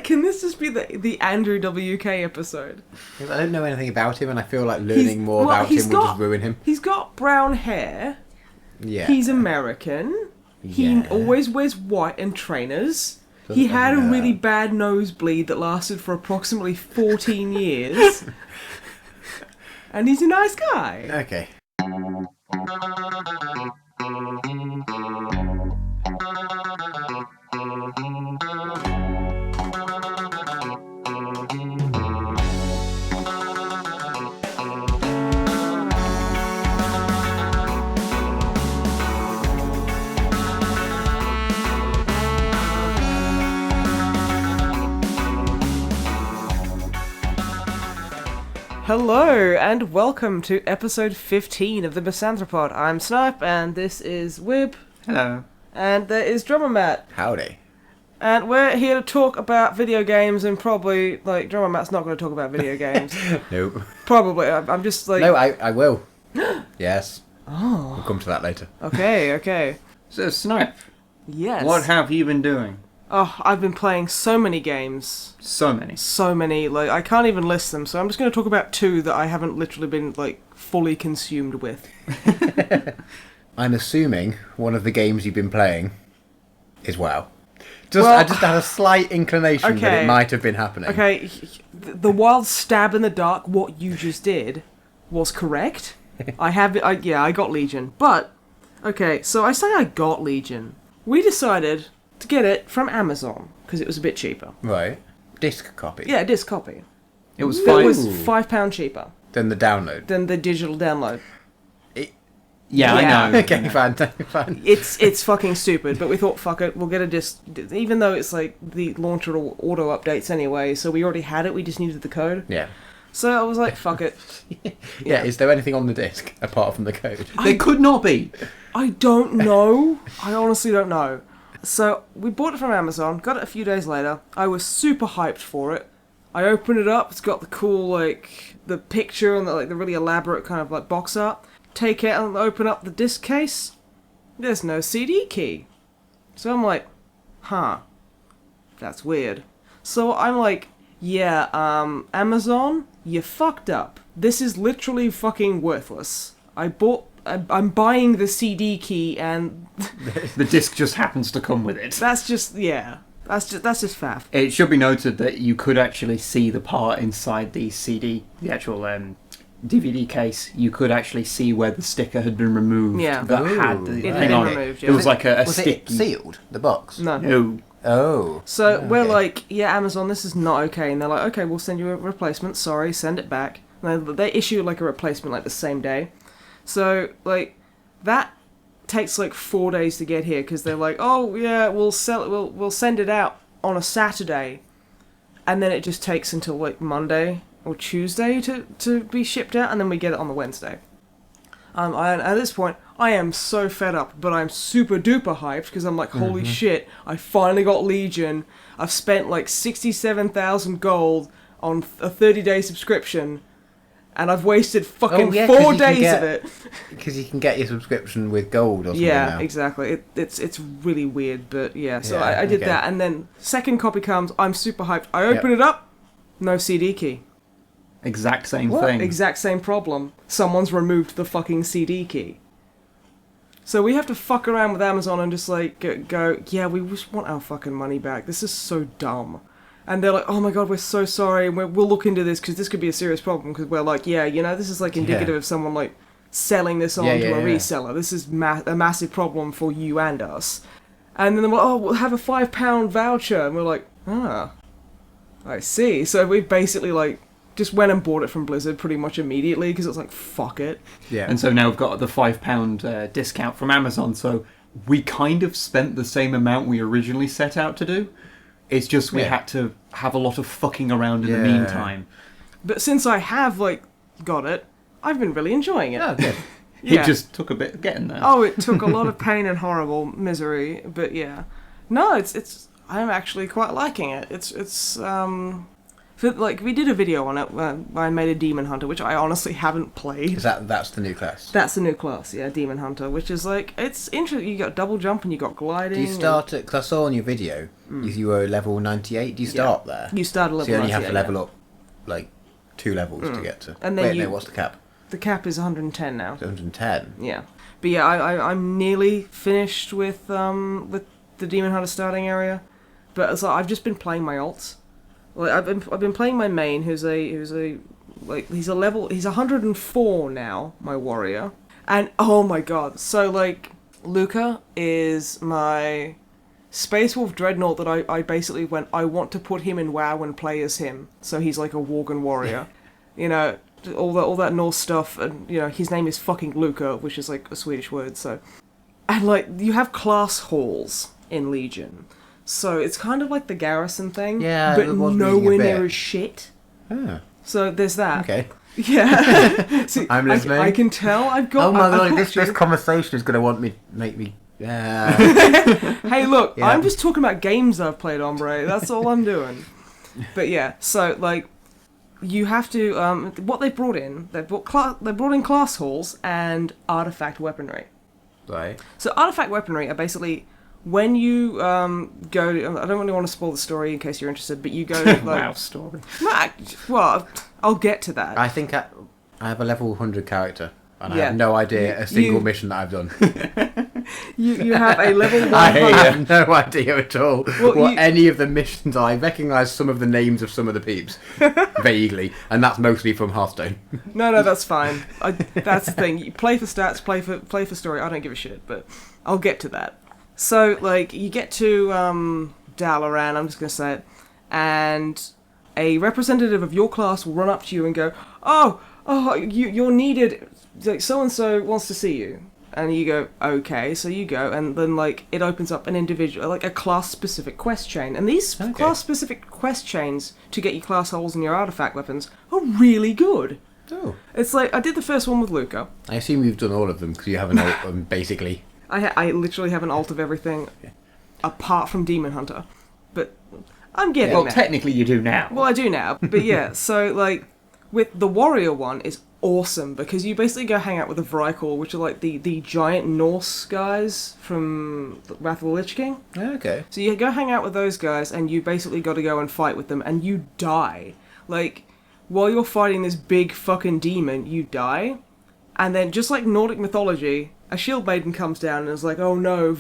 Can this just be the Andrew WK episode? I don't know anything about him, and I feel like learning more about him will just ruin him. He's got brown hair. Yeah. He's American. He always wears white and trainers. He had a really bad nosebleed that lasted for approximately 14 years. And he's a nice guy. Okay. Hello, and welcome to episode 15 of the MisanthroPod. I'm Snipe, and this is Wib. Hello. And there is Drummer Matt. Howdy. And we're here to talk about video games, and probably, Drummer Matt's not going to talk about video games. Nope. Probably, I'm just like... No, I will. Yes. Oh. We'll come to that later. Okay. So, Snipe, Yes. what have you been doing? Oh, I've been playing so many games. So many. I can't even list them, so I'm just going to talk about two that I haven't literally been, fully consumed with. I'm assuming one of the games you've been playing is WoW. I just had a slight inclination that it might have been happening. Okay, the wild stab in the dark, what you just did, was correct. I got Legion. But, okay, so I say I got Legion. We decided to get it from Amazon, because it was a bit cheaper. Right. Disc copy. Yeah, disc copy. It was It was £5 cheaper Then the download. than the digital download. Yeah, Yeah. I know. Okay, fine. It's fucking stupid, but we thought, fuck it, we'll get a disc, even though it's the launcher auto updates anyway, so we already had it, we just needed the code. Yeah. So I was like, fuck it. Yeah, is there anything on the disc apart from the code? There could not be. I don't know. I honestly don't know. So we bought it from Amazon, got it a few days later. I was super hyped for it. I opened it up, it's got the cool, the picture and the really elaborate kind of box art. Take it and open up the disc case. There's no CD key. So I'm like, huh, that's weird. So I'm like, yeah, Amazon, you fucked up. This is literally fucking worthless. I'm buying the CD key and... The disc just happens to come with it. That's just faff. It should be noted that you could actually see the part inside the CD, the actual DVD case. You could actually see where the sticker had been removed. Yeah. That had the It thing had been on removed, it. yeah. It was like a Was sticky... it sealed, the box? No. No. Oh. So we're okay. like, yeah, Amazon, this is not okay. And they're like, okay, we'll send you a replacement. Sorry, send it back. And they issue a replacement the same day. So that takes 4 days to get here because they're like, oh yeah, we'll send it out on a Saturday, and then it just takes until Monday or Tuesday to be shipped out, and then we get it on the Wednesday. At this point, I am so fed up, but I'm super duper hyped because I'm like, holy shit, I finally got Legion. I've spent 67,000 gold on a 30-day subscription, and I've wasted fucking 4 days of it. Because you can get your subscription with gold or something Yeah, now. exactly. It's really weird, but yeah. So Yeah, I did okay. that, and then second copy comes. I'm super hyped. I open it up, no CD key. Exact same thing. Exact same problem. Someone's removed the fucking CD key. So we have to fuck around with Amazon and just go, yeah, we just want our fucking money back. This is so dumb. And they're like, oh my god, we're so sorry, and we'll look into this because this could be a serious problem. Because we're like, yeah, this is indicative of someone selling this on to a reseller. This is a massive problem for you and us. And then they're like, oh, we'll have a £5 voucher. And we're like, I see. So we basically just went and bought it from Blizzard pretty much immediately because it's fuck it. Yeah. And so now we've got the £5 discount from Amazon, so we kind of spent the same amount we originally set out to do. It's just we had to have a lot of fucking around in the meantime. But since I have, got it, I've been really enjoying it. Oh, good. It just took a bit of getting there. Oh, it took a lot of pain and horrible misery, but yeah. No, it's I'm actually quite liking it. It's we did a video on it where I made a Demon Hunter, which I honestly haven't played. That's the new class? That's the new class, yeah, Demon Hunter, which is like, it's interesting. You got double jump and you got gliding. Do you start at, because I saw on your video, you were level 98, do you start there? You start at level 98. So you only have to level up, like, 2 levels to get to. And then what's the cap? The cap is 110 now. 110? Yeah. But yeah, I'm nearly finished with the Demon Hunter starting area. But so I've just been playing my alts. Like I've been playing my main, who's a like he's 104 now, my warrior. And oh my god, so like Luca is my Space Wolf Dreadnought that I basically went, I want to put him in WoW and play as him. So he's like a Worgen warrior. You know, all that Norse stuff, and you know, his name is fucking Luca, which is like a Swedish word, so. And like, you have class halls in Legion. So it's kind of like the garrison thing, but nowhere near as shit. Oh. So there's that. Okay. Yeah. See, I'm listening. I can tell I've got. Oh my god, this conversation is going to make me. Hey, look, Yeah. I'm just talking about games I've played, hombre. That's all I'm doing. But yeah, so like, you have to. What they brought in, they brought in class halls and artifact weaponry. Right. So artifact weaponry are basically when you go to, I don't really want to spoil the story in case you're interested, but you go to, like, Wow, story. Well, I'll get to that. I think I have a level 100 character, and I Yeah. have no idea a single mission that I've done. You have a level 100. I have no idea at all Well, any of the missions are. I recognise some of the names of some of the peeps, vaguely, and that's mostly from Hearthstone. No, that's fine. That's the thing. You play for stats, play for story. I don't give a shit, but I'll get to that. So, like, you get to Dalaran, I'm just going to say it, and a representative of your class will run up to you and go, oh, you're needed, like, so-and-so wants to see you. And you go, okay, so you go, and then, like, it opens up an individual, like, a class-specific quest chain. And these class-specific quest chains to get your class holes and your artifact weapons are really good. Oh. It's like, I did the first one with Luca. I assume you've done all of them, because you have an alt, basically. I literally have an alt of everything, apart from Demon Hunter. But I'm getting there. Well, technically you do now. Well, I do now. But yeah, so, like, with the Warrior one is awesome, because you basically go hang out with the Vrykul, which are, like, the giant Norse guys from Wrath of the Lich King. Okay. So you go hang out with those guys, and you basically got to go and fight with them, and you die. Like, while you're fighting this big fucking demon, you die. And then, just like Nordic mythology, a shield maiden comes down and is like, "Oh no,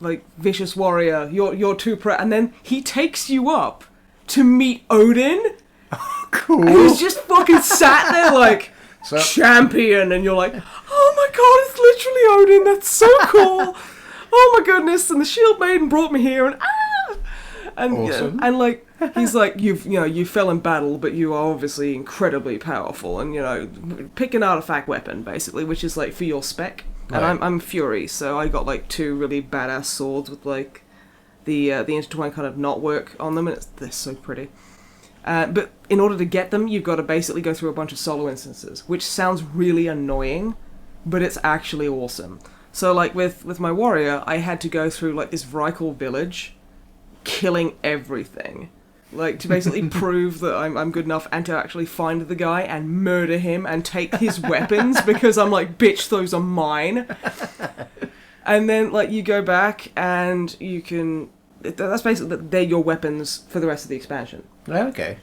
like vicious warrior, you're too and then he takes you up to meet Odin. Cool. And he's just fucking sat there like champion, and you're like, "Oh my god, it's literally Odin. That's so cool. Oh my goodness!" And the shield maiden brought me here, and awesome. and like. He's like, you fell in battle, but you are obviously incredibly powerful, and, you know, pick an artifact weapon, basically, which is, like, for your spec. And Right. I'm Fury, so I got, like, 2 really badass swords with, like, the intertwined kind of knotwork on them, and they're so pretty. But in order to get them, you've got to basically go through a bunch of solo instances, which sounds really annoying, but it's actually awesome. So, like, with my warrior, I had to go through, like, this Vrykul village, killing everything. Like, to basically prove that I'm good enough, and to actually find the guy and murder him and take his weapons, because I'm like, bitch, those are mine. And then, like, you go back and you can... That's basically... They're your weapons for the rest of the expansion. Okay.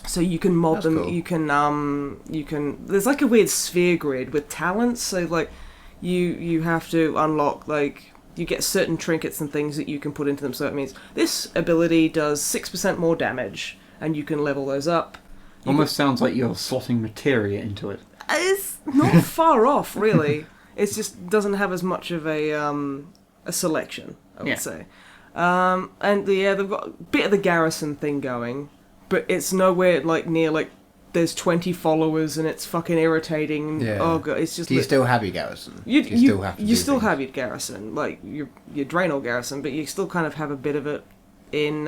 So you can mod That's them, cool. you can... There's, like, a weird sphere grid with talents, so, like, you have to unlock, like... You get certain trinkets and things that you can put into them, so it means this ability does 6% more damage, and you can level those up. Almost sounds like you're slotting materia into it. It's not far off, really. It just doesn't have as much of a selection, I would say. And they've got a bit of the garrison thing going, but it's nowhere like near like there's 20 followers and it's fucking irritating. Yeah. Oh god, it's just. Do you still have your garrison? You still have to you do still things? have your garrison, like your Draenor garrison, but you still kind of have a bit of it in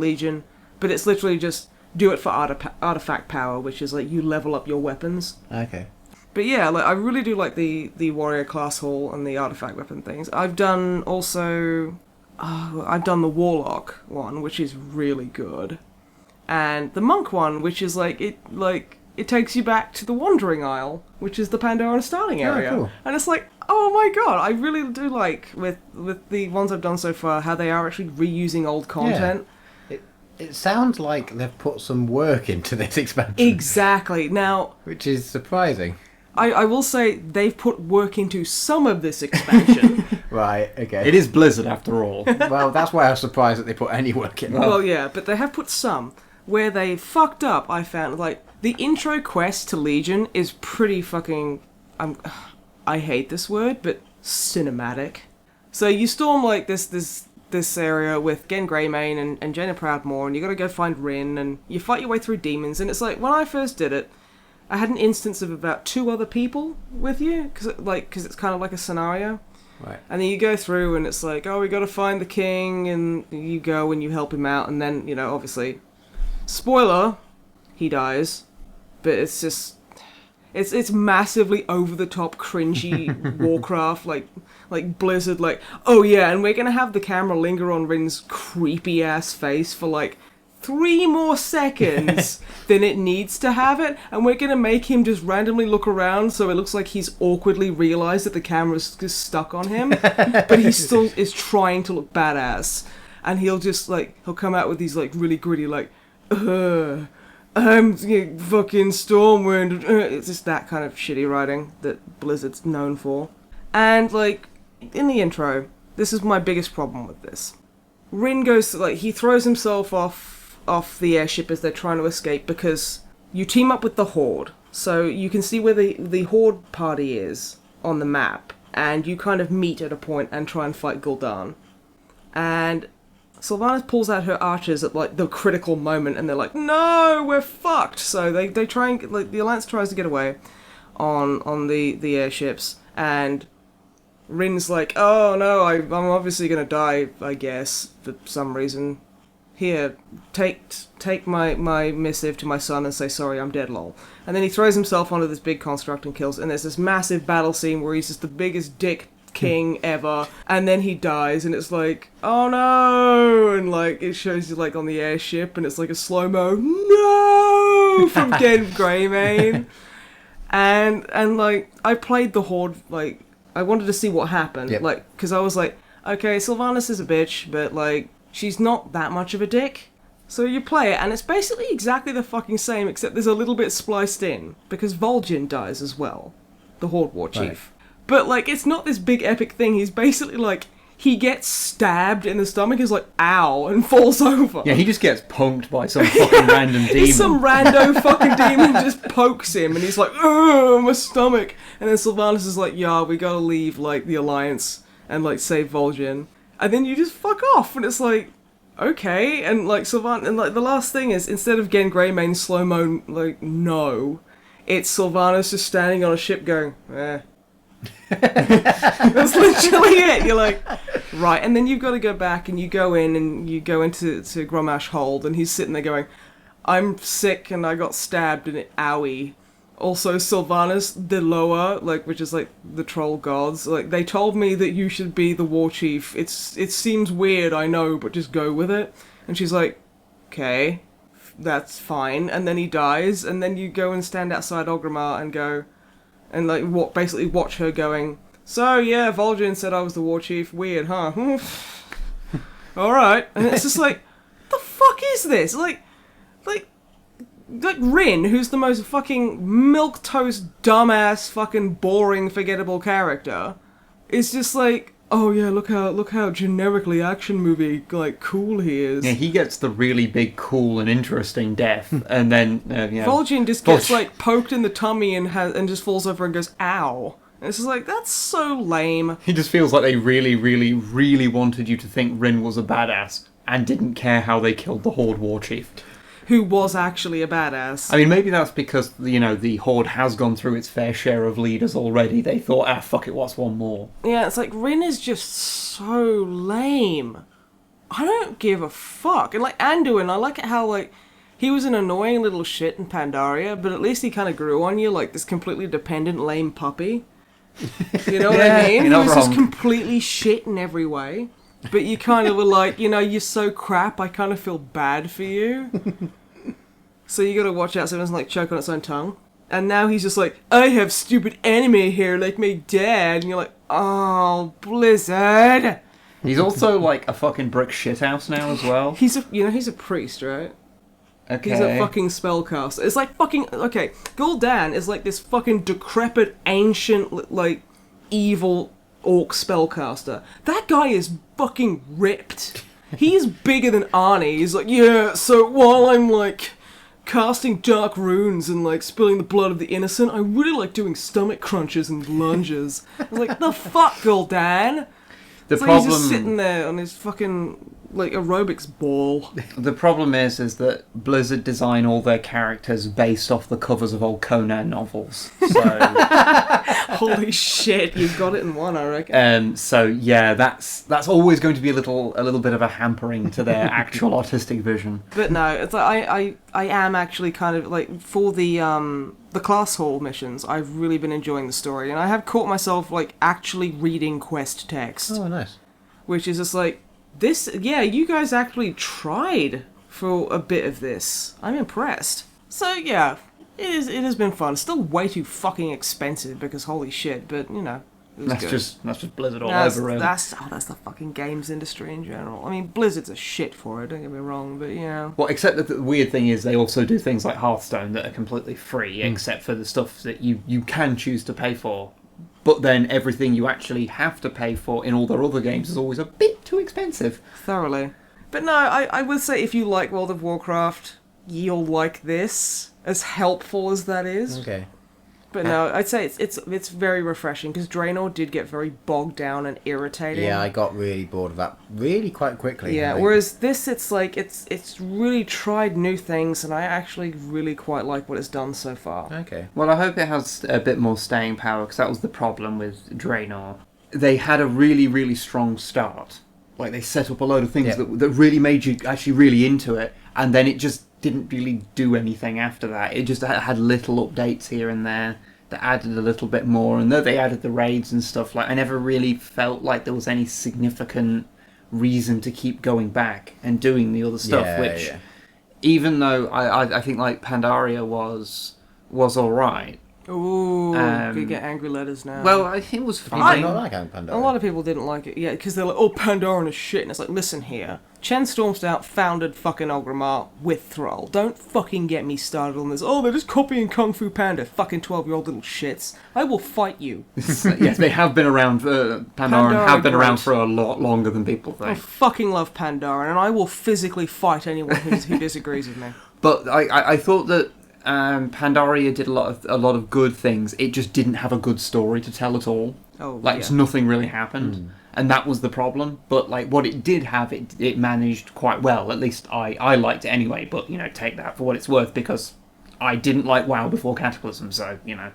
Legion. But it's literally just do it for artifact power, which is like you level up your weapons. Okay. But yeah, like I really do like the warrior class hall and the artifact weapon things. I've done the warlock one, which is really good. and the monk one, which is it takes you back to the Wandering Isle, which is the Pandora and Starling area. Cool. And it's like, oh my god, I really do like, with the ones I've done so far, how they are actually reusing old content. Yeah. It sounds like they've put some work into this expansion. Exactly. Now, which is surprising. I will say they've put work into some of this expansion. Right, okay. It is Blizzard after all. Well, that's why I was surprised that they put any work in. Well, yeah, but they have put some. Where they fucked up, I found, like, the intro quest to Legion is pretty fucking... I hate this word, but cinematic. So you storm, like, this area with Gen Greymane and Jaina Proudmoore, and you gotta go find Rin, and you fight your way through demons, and it's like, when I first did it, I had an instance of about 2 other people with you, because it's kind of like a scenario. Right. And then you go through, and it's like, oh, we gotta find the king, and you go and you help him out, and then, obviously, spoiler, he dies, but it's just, it's massively over-the-top, cringy Warcraft, like Blizzard, like, oh yeah, and we're gonna have the camera linger on Rin's creepy-ass face for, like, 3 more seconds than it needs to have it, and we're gonna make him just randomly look around so it looks like he's awkwardly realised that the camera's just stuck on him, but he still is trying to look badass, and he'll just, like, he'll come out with these, like, really gritty, like, I'm fucking Stormwind, it's just that kind of shitty writing that Blizzard's known for. And, like, in the intro, this is my biggest problem with this. Rin goes, like, he throws himself off the airship as they're trying to escape because you team up with the Horde. So you can see where the Horde party is on the map, and you kind of meet at a point and try and fight Gul'dan. And Sylvanas pulls out her archers at, like, the critical moment, and they're like, no, we're fucked! So they try and, like, the Alliance tries to get away on the airships, and Rin's like, oh no, I'm obviously gonna die, I guess, for some reason. Here, take my missive to my son and say, sorry, I'm dead, lol. And then he throws himself onto this big construct and kills, and there's this massive battle scene where he's just the biggest dick king ever, and then he dies, and it's like, oh no, and, like, it shows you, like, on the airship, and it's like a slow-mo, no, from Gen Greymane. And, like, I played the Horde, like, I wanted to see what happened, yep. Like, because I was like, okay, Sylvanas is a bitch, but, like, she's not that much of a dick. So you play it, and it's basically exactly the fucking same, except there's a little bit spliced in, because Vol'jin dies as well, the Horde War Chief. Right. But, like, it's not this big epic thing, he's basically, like, he gets stabbed in the stomach, is like, ow, and falls over. Yeah, he just gets punked by some fucking random demon. Some rando fucking demon just pokes him, and he's like, ugh, my stomach. And then Sylvanas is like, yeah, we gotta leave, like, the Alliance and, like, save Vol'jin. And then you just fuck off, and it's like, okay, and, like, Sylvanas, and, like, the last thing is, instead of Gen Greymane slow-mo, like, no, it's Sylvanas just standing on a ship going, eh. That's literally it. You're like, right, and then you've got to go back, and you go in, and you go into Gromash Hold, and he's sitting there going, I'm sick, and I got stabbed, and it, owie. Also, Sylvanas, the lower, like, which is, like, the troll gods, like, they told me that you should be the war chief. It seems weird, I know, but just go with it. And she's like, okay, that's fine. And then he dies, and then you go and stand outside Orgrimmar and go, and, like, basically watch her going, so, yeah, Vol'jin said I was the war chief. Weird, huh? Alright. And it's just like, the fuck is this? Like Rin, who's the most fucking milquetoast, dumbass, fucking boring, forgettable character, is just like, oh yeah, look how generically action movie, like, cool he is. Yeah, he gets the really big, cool, and interesting death, and then, yeah. Vol'jin just gets, like, poked in the tummy and just falls over and goes, ow. And it's just like, that's so lame. He just feels like they really, really, really wanted you to think Rin was a badass, and didn't care how they killed the Horde War Chief. Who was actually a badass. I mean, maybe that's because, the Horde has gone through its fair share of leaders already. They thought, fuck it, what's one more? Yeah, it's like, Rin is just so lame. I don't give a fuck. And, like, Anduin, I like it how, like, he was an annoying little shit in Pandaria, but at least he kind of grew on you, like this completely dependent, lame puppy. You know what I mean? He was just completely shit in every way. But you kind of were like, you're so crap, I kind of feel bad for you. So you gotta watch out so it doesn't like choke on its own tongue. And now he's just like, I have stupid anime hair like my dad. And you're like, oh, Blizzard. He's also like a fucking brick shithouse now as well. He's a priest, right? Okay. He's a fucking spellcaster. It's like fucking, okay, Gul'dan is like this fucking decrepit, ancient, like, evil orc spellcaster. That guy is fucking ripped. He's bigger than Arnie. He's like, yeah, so while I'm like casting dark runes and like spilling the blood of the innocent, I really like doing stomach crunches and lunges. I was like, the fuck, Gul'dan? He's just sitting there on his fucking like aerobics ball. The problem is that Blizzard design all their characters based off the covers of old Conan novels. So holy shit, you've got it in one, I reckon. So yeah, that's always going to be a little bit of a hampering to their actual artistic vision. But no, it's like I am actually kind of like for the class hall missions, I've really been enjoying the story, and I have caught myself like actually reading quest text. Oh, nice. Which is just like this. Yeah, you guys actually tried for a bit of this. I'm impressed. So yeah, it has been fun. It's still way too fucking expensive because holy shit. But you know, it was good. That's just Blizzard all over, really. That's the fucking games industry in general. I mean, Blizzard's a shit for it. Don't get me wrong, but yeah. Well, except that the weird thing is they also do things like Hearthstone that are completely free, except for the stuff that you can choose to pay for. But then everything you actually have to pay for in all their other games is always a bit too expensive. Thoroughly. But no, I would say if you like World of Warcraft, you'll like this, as helpful as that is. Okay. But no, I'd say it's very refreshing, because Draenor did get very bogged down and irritating. Yeah, I got really bored of that really quite quickly. Yeah, whereas this, it's like, it's really tried new things, and I actually really quite like what it's done so far. Okay. Well, I hope it has a bit more staying power, because that was the problem with Draenor. They had a really, really strong start. Like, they set up a load of things that really made you actually really into it, and then it just didn't really do anything after that. It just had little updates here and there that added a little bit more, and though they added the raids and stuff, like I never really felt like there was any significant reason to keep going back and doing the other stuff, even though I think like Pandaria was alright. Ooh, could get angry letters now. Well, I think it was fine. I don't like Pandaria. A lot of people didn't like it, yeah, because they're like, oh, Pandaren is shit, and it's like, listen here. Chen Stormstout founded fucking Orgrimmar with Thrall. Don't fucking get me started on this. Oh, they're just copying Kung Fu Panda, fucking 12-year-old little shits. I will fight you. Yes, they have been around, Pandaren have been around for a lot longer than people think. I fucking love Pandaren, and I will physically fight anyone who disagrees with me. But I thought that Pandaria did a lot of good things. It just didn't have a good story to tell at all. Oh, like nothing really happened, and that was the problem. But like what it did have, it managed quite well. At least I liked it anyway. But you know, take that for what it's worth, because I didn't like WoW before Cataclysm. So you know,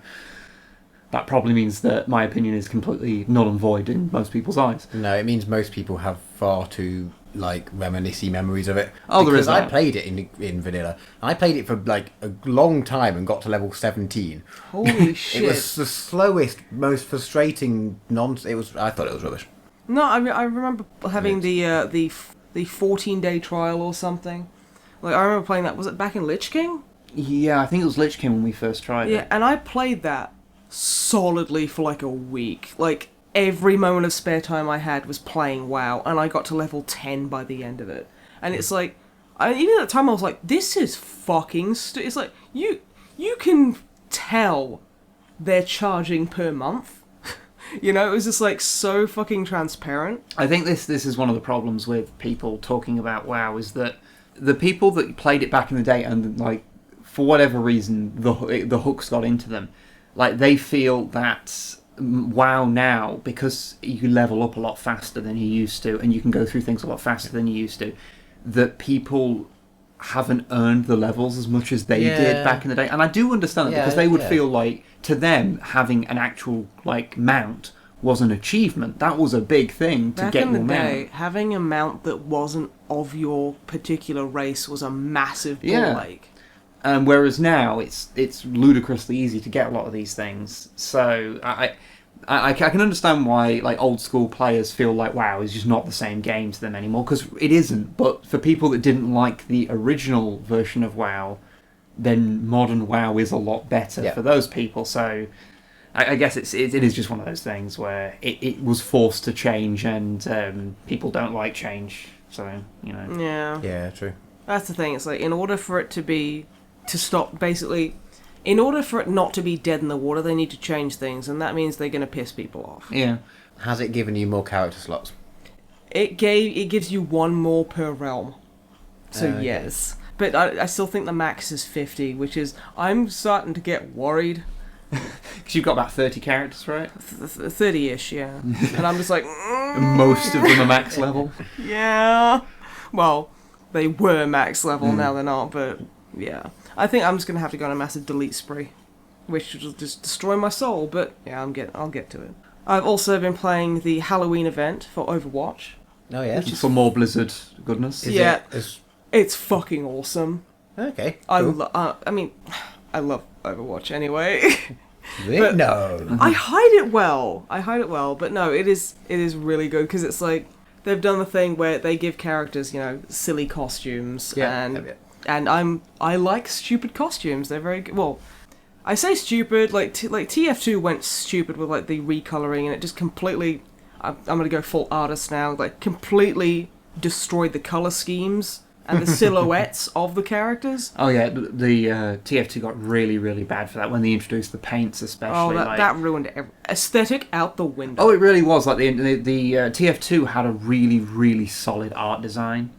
that probably means that my opinion is completely null and void in most people's eyes. No, it means most people have far too like reminiscing memories of it. Oh, there is that. I played it in vanilla. I played it for like a long time and got to level 17. Holy shit! It was the slowest, most frustrating nonsense. I thought it was rubbish. No, I remember having the 14-day trial or something. Like I remember playing that. Was it back in Lich King? Yeah, I think it was Lich King when we first tried it. Yeah, and I played that solidly for like a week. Like every moment of spare time I had was playing WoW, and I got to level 10 by the end of it. And it's like, even at the time I was like, this is fucking it's like, you can tell they're charging per month. You know, it was just like so fucking transparent. I think this is one of the problems with people talking about WoW, is that the people that played it back in the day and like for whatever reason the hooks got into them, like they feel that WoW now, because you level up a lot faster than you used to, and you can go through things a lot faster than you used to, that people haven't earned the levels as much as they did back in the day. And I do understand that, because they would feel like, to them, having an actual like mount was an achievement. That was a big thing to get your mount. Back in the day, having a mount that wasn't of your particular race was a massive ball ache. Whereas now it's ludicrously easy to get a lot of these things. So I can understand why like old school players feel like WoW is just not the same game to them anymore, because it isn't. But for people that didn't like the original version of WoW, then modern WoW is a lot better for those people. So I guess it is just one of those things where it was forced to change, and people don't like change. So, you know. Yeah, true. That's the thing. It's like, in order for it to stop, basically, in order for it not to be dead in the water, they need to change things, and that means they're going to piss people off. Yeah. Has it given you more character slots? It gives you one more per realm. So okay. yes. But I still think the max is 50, which is, I'm starting to get worried. Because you've got about 30 characters, right? 30-ish, yeah. And I'm just like... Most of them are max level. Yeah. Well, they were max level, now they're not, but yeah. I think I'm just going to have to go on a massive delete spree, which will just destroy my soul, but yeah, I'll get to it. I've also been playing the Halloween event for Overwatch. Oh, yeah. Which is for more Blizzard goodness. It's fucking awesome. Okay, cool. I love Overwatch anyway. But no. I hide it well, but no, it is really good, because it's like, they've done the thing where they give characters, silly costumes, and I like stupid costumes. They're very good. Well, I say stupid, like TF2 went stupid with like the recoloring, and it just completely, I'm gonna go full artist now, like completely destroyed the color schemes and the silhouettes of the characters. Oh yeah, the TF2 got really, really bad for that when they introduced the paints, especially. Oh, that ruined aesthetic out the window. Oh, it really was. Like the TF2 had a really, really solid art design,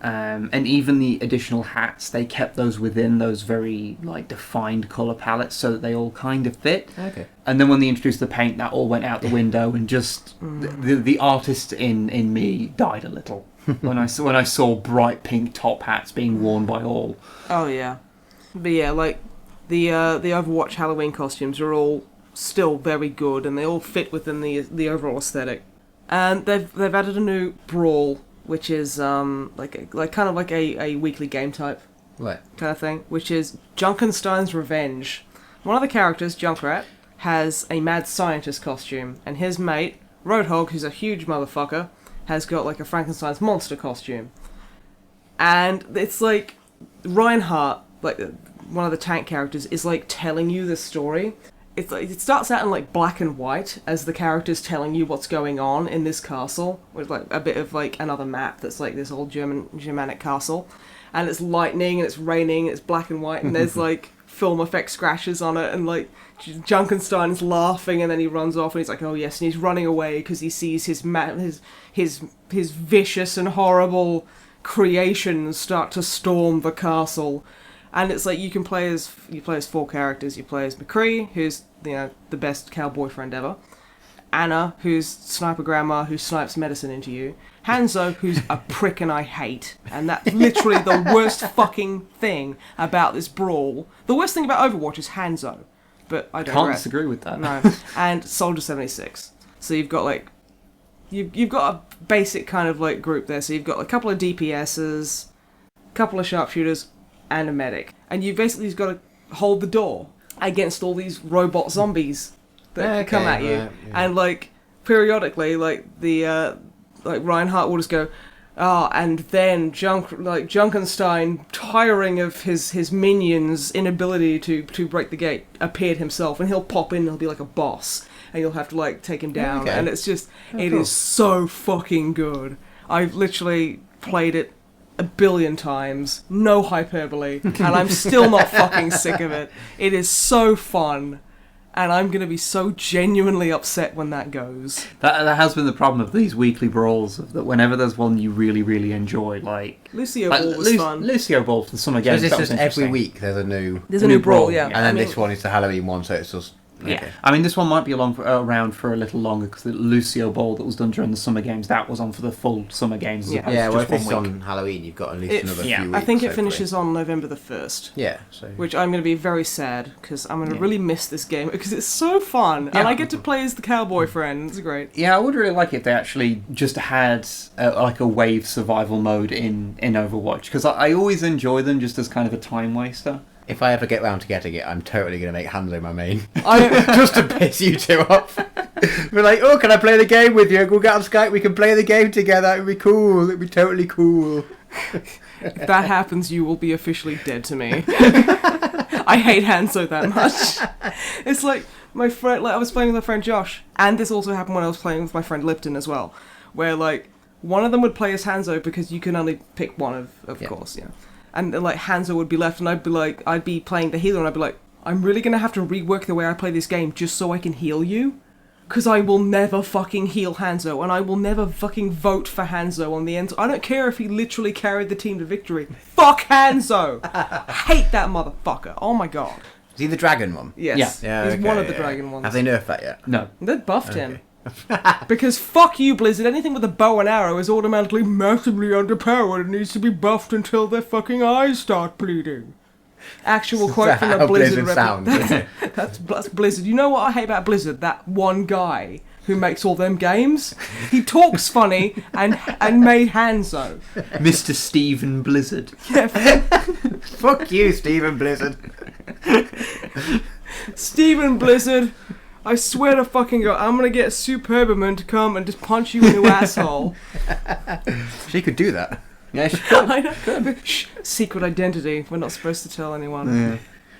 and even the additional hats, they kept those within those very like defined color palettes, so that they all kind of fit. Okay. And then when they introduced the paint, that all went out the window, and just the artist in me died a little. when I saw bright pink top hats being worn by all. Oh yeah, but yeah, like the Overwatch Halloween costumes are all still very good, and they all fit within the overall aesthetic. And they've added a new brawl, which is like kind of like a weekly game type, right, kind of thing, which is Junkenstein's Revenge. One of the characters, Junkrat, has a mad scientist costume, and his mate Roadhog, who's a huge motherfucker, has got like a Frankenstein's monster costume. And it's like Reinhardt, like one of the tank characters, is like telling you the story. It's like, it starts out in like black and white as the character's telling you what's going on in this castle, with like a bit of like another map that's like this old Germanic castle, and it's lightning and it's raining and it's black and white and there's like film effect scratches on it, and like Junkenstein's laughing, and then he runs off and he's like, oh yes, and he's running away because he sees his vicious and horrible creations start to storm the castle. And it's like you play as 4 characters. You play as McCree, who's the best cowboy friend ever, Anna, who's Sniper Grandma, who snipes medicine into you, Hanzo, who's a prick and I hate, and that's literally the worst fucking thing about this brawl. The worst thing about Overwatch is Hanzo, but I don't Can't disagree with that. No. And Soldier 76. So you've got like you've got a basic kind of like group there. So you've got a couple of DPSs, a couple of sharpshooters, and a medic, and you basically just got to hold the door against all these robot zombies that come at you, right, yeah. And like periodically, like the like Reinhardt will just go, and then Junkenstein, tiring of his minions' inability to break the gate, appeared himself, and he'll pop in and he'll be like a boss, and you'll have to like take him down, and it's just it is so fucking good. I've literally played it a billion times, no hyperbole, and I'm still not fucking sick of it. It is so fun, and I'm going to be so genuinely upset when that goes. That has been the problem of these weekly brawls, that whenever there's one you really, really enjoy, like... Lucio Ball was fun. Lucio Ball for the Summer Games. So is this just every week there's a new brawl, yeah. And then this one is the Halloween one, so it's just... Okay. Yeah, I mean, this one might be around for a little longer, because the Lucio Ball that was done during the Summer Games, that was on for the full Summer Games. As opposed to well, just if it's 1 week. on Halloween, you've got at least another few weeks. I think it hopefully finishes on November the 1st. Yeah, so... Which I'm going to be very sad, because I'm going to really miss this game, because it's so fun, and I get to play as the cowboy friend. It's great. Yeah, I would really like it if they actually just had like a wave survival mode in Overwatch, because I always enjoy them just as kind of a time waster. If I ever get round to getting it, I'm totally going to make Hanzo my main. Just to piss you two off. We're like, oh, can I play the game with you? We'll get on Skype, we can play the game together, it'd be cool, it'd be totally cool. If that happens, you will be officially dead to me. I hate Hanzo that much. It's like my friend, like I was playing with my friend Josh, and this also happened when I was playing with my friend Lipton as well, where like one of them would play as Hanzo because you can only pick one of course, yeah. And like Hanzo would be left, and I'd be playing the healer, and I'd be like, I'm really gonna have to rework the way I play this game just so I can heal you. Because I will never fucking heal Hanzo, and I will never fucking vote for Hanzo on the end. I don't care if he literally carried the team to victory. Fuck Hanzo! Hate that motherfucker. Oh my god. Is he the dragon one? Yes. Yeah, He's one of the dragon ones. Have they nerfed that yet? No. They buffed him. Because fuck you, Blizzard. Anything with a bow and arrow is automatically massively underpowered and needs to be buffed until their fucking eyes start bleeding. Actual quote from a Blizzard sound. That's Blizzard. You know what I hate about Blizzard? That one guy who makes all them games. He talks funny and made Hanzo. Mr. Steven Blizzard. Yeah, Fuck you, Steven Blizzard. Steven Blizzard. I swear to fucking God, I'm gonna get Superberman to come and just punch you in your asshole. She could do that. Yeah, she could. I know. Shh, secret identity. We're not supposed to tell anyone. Yeah.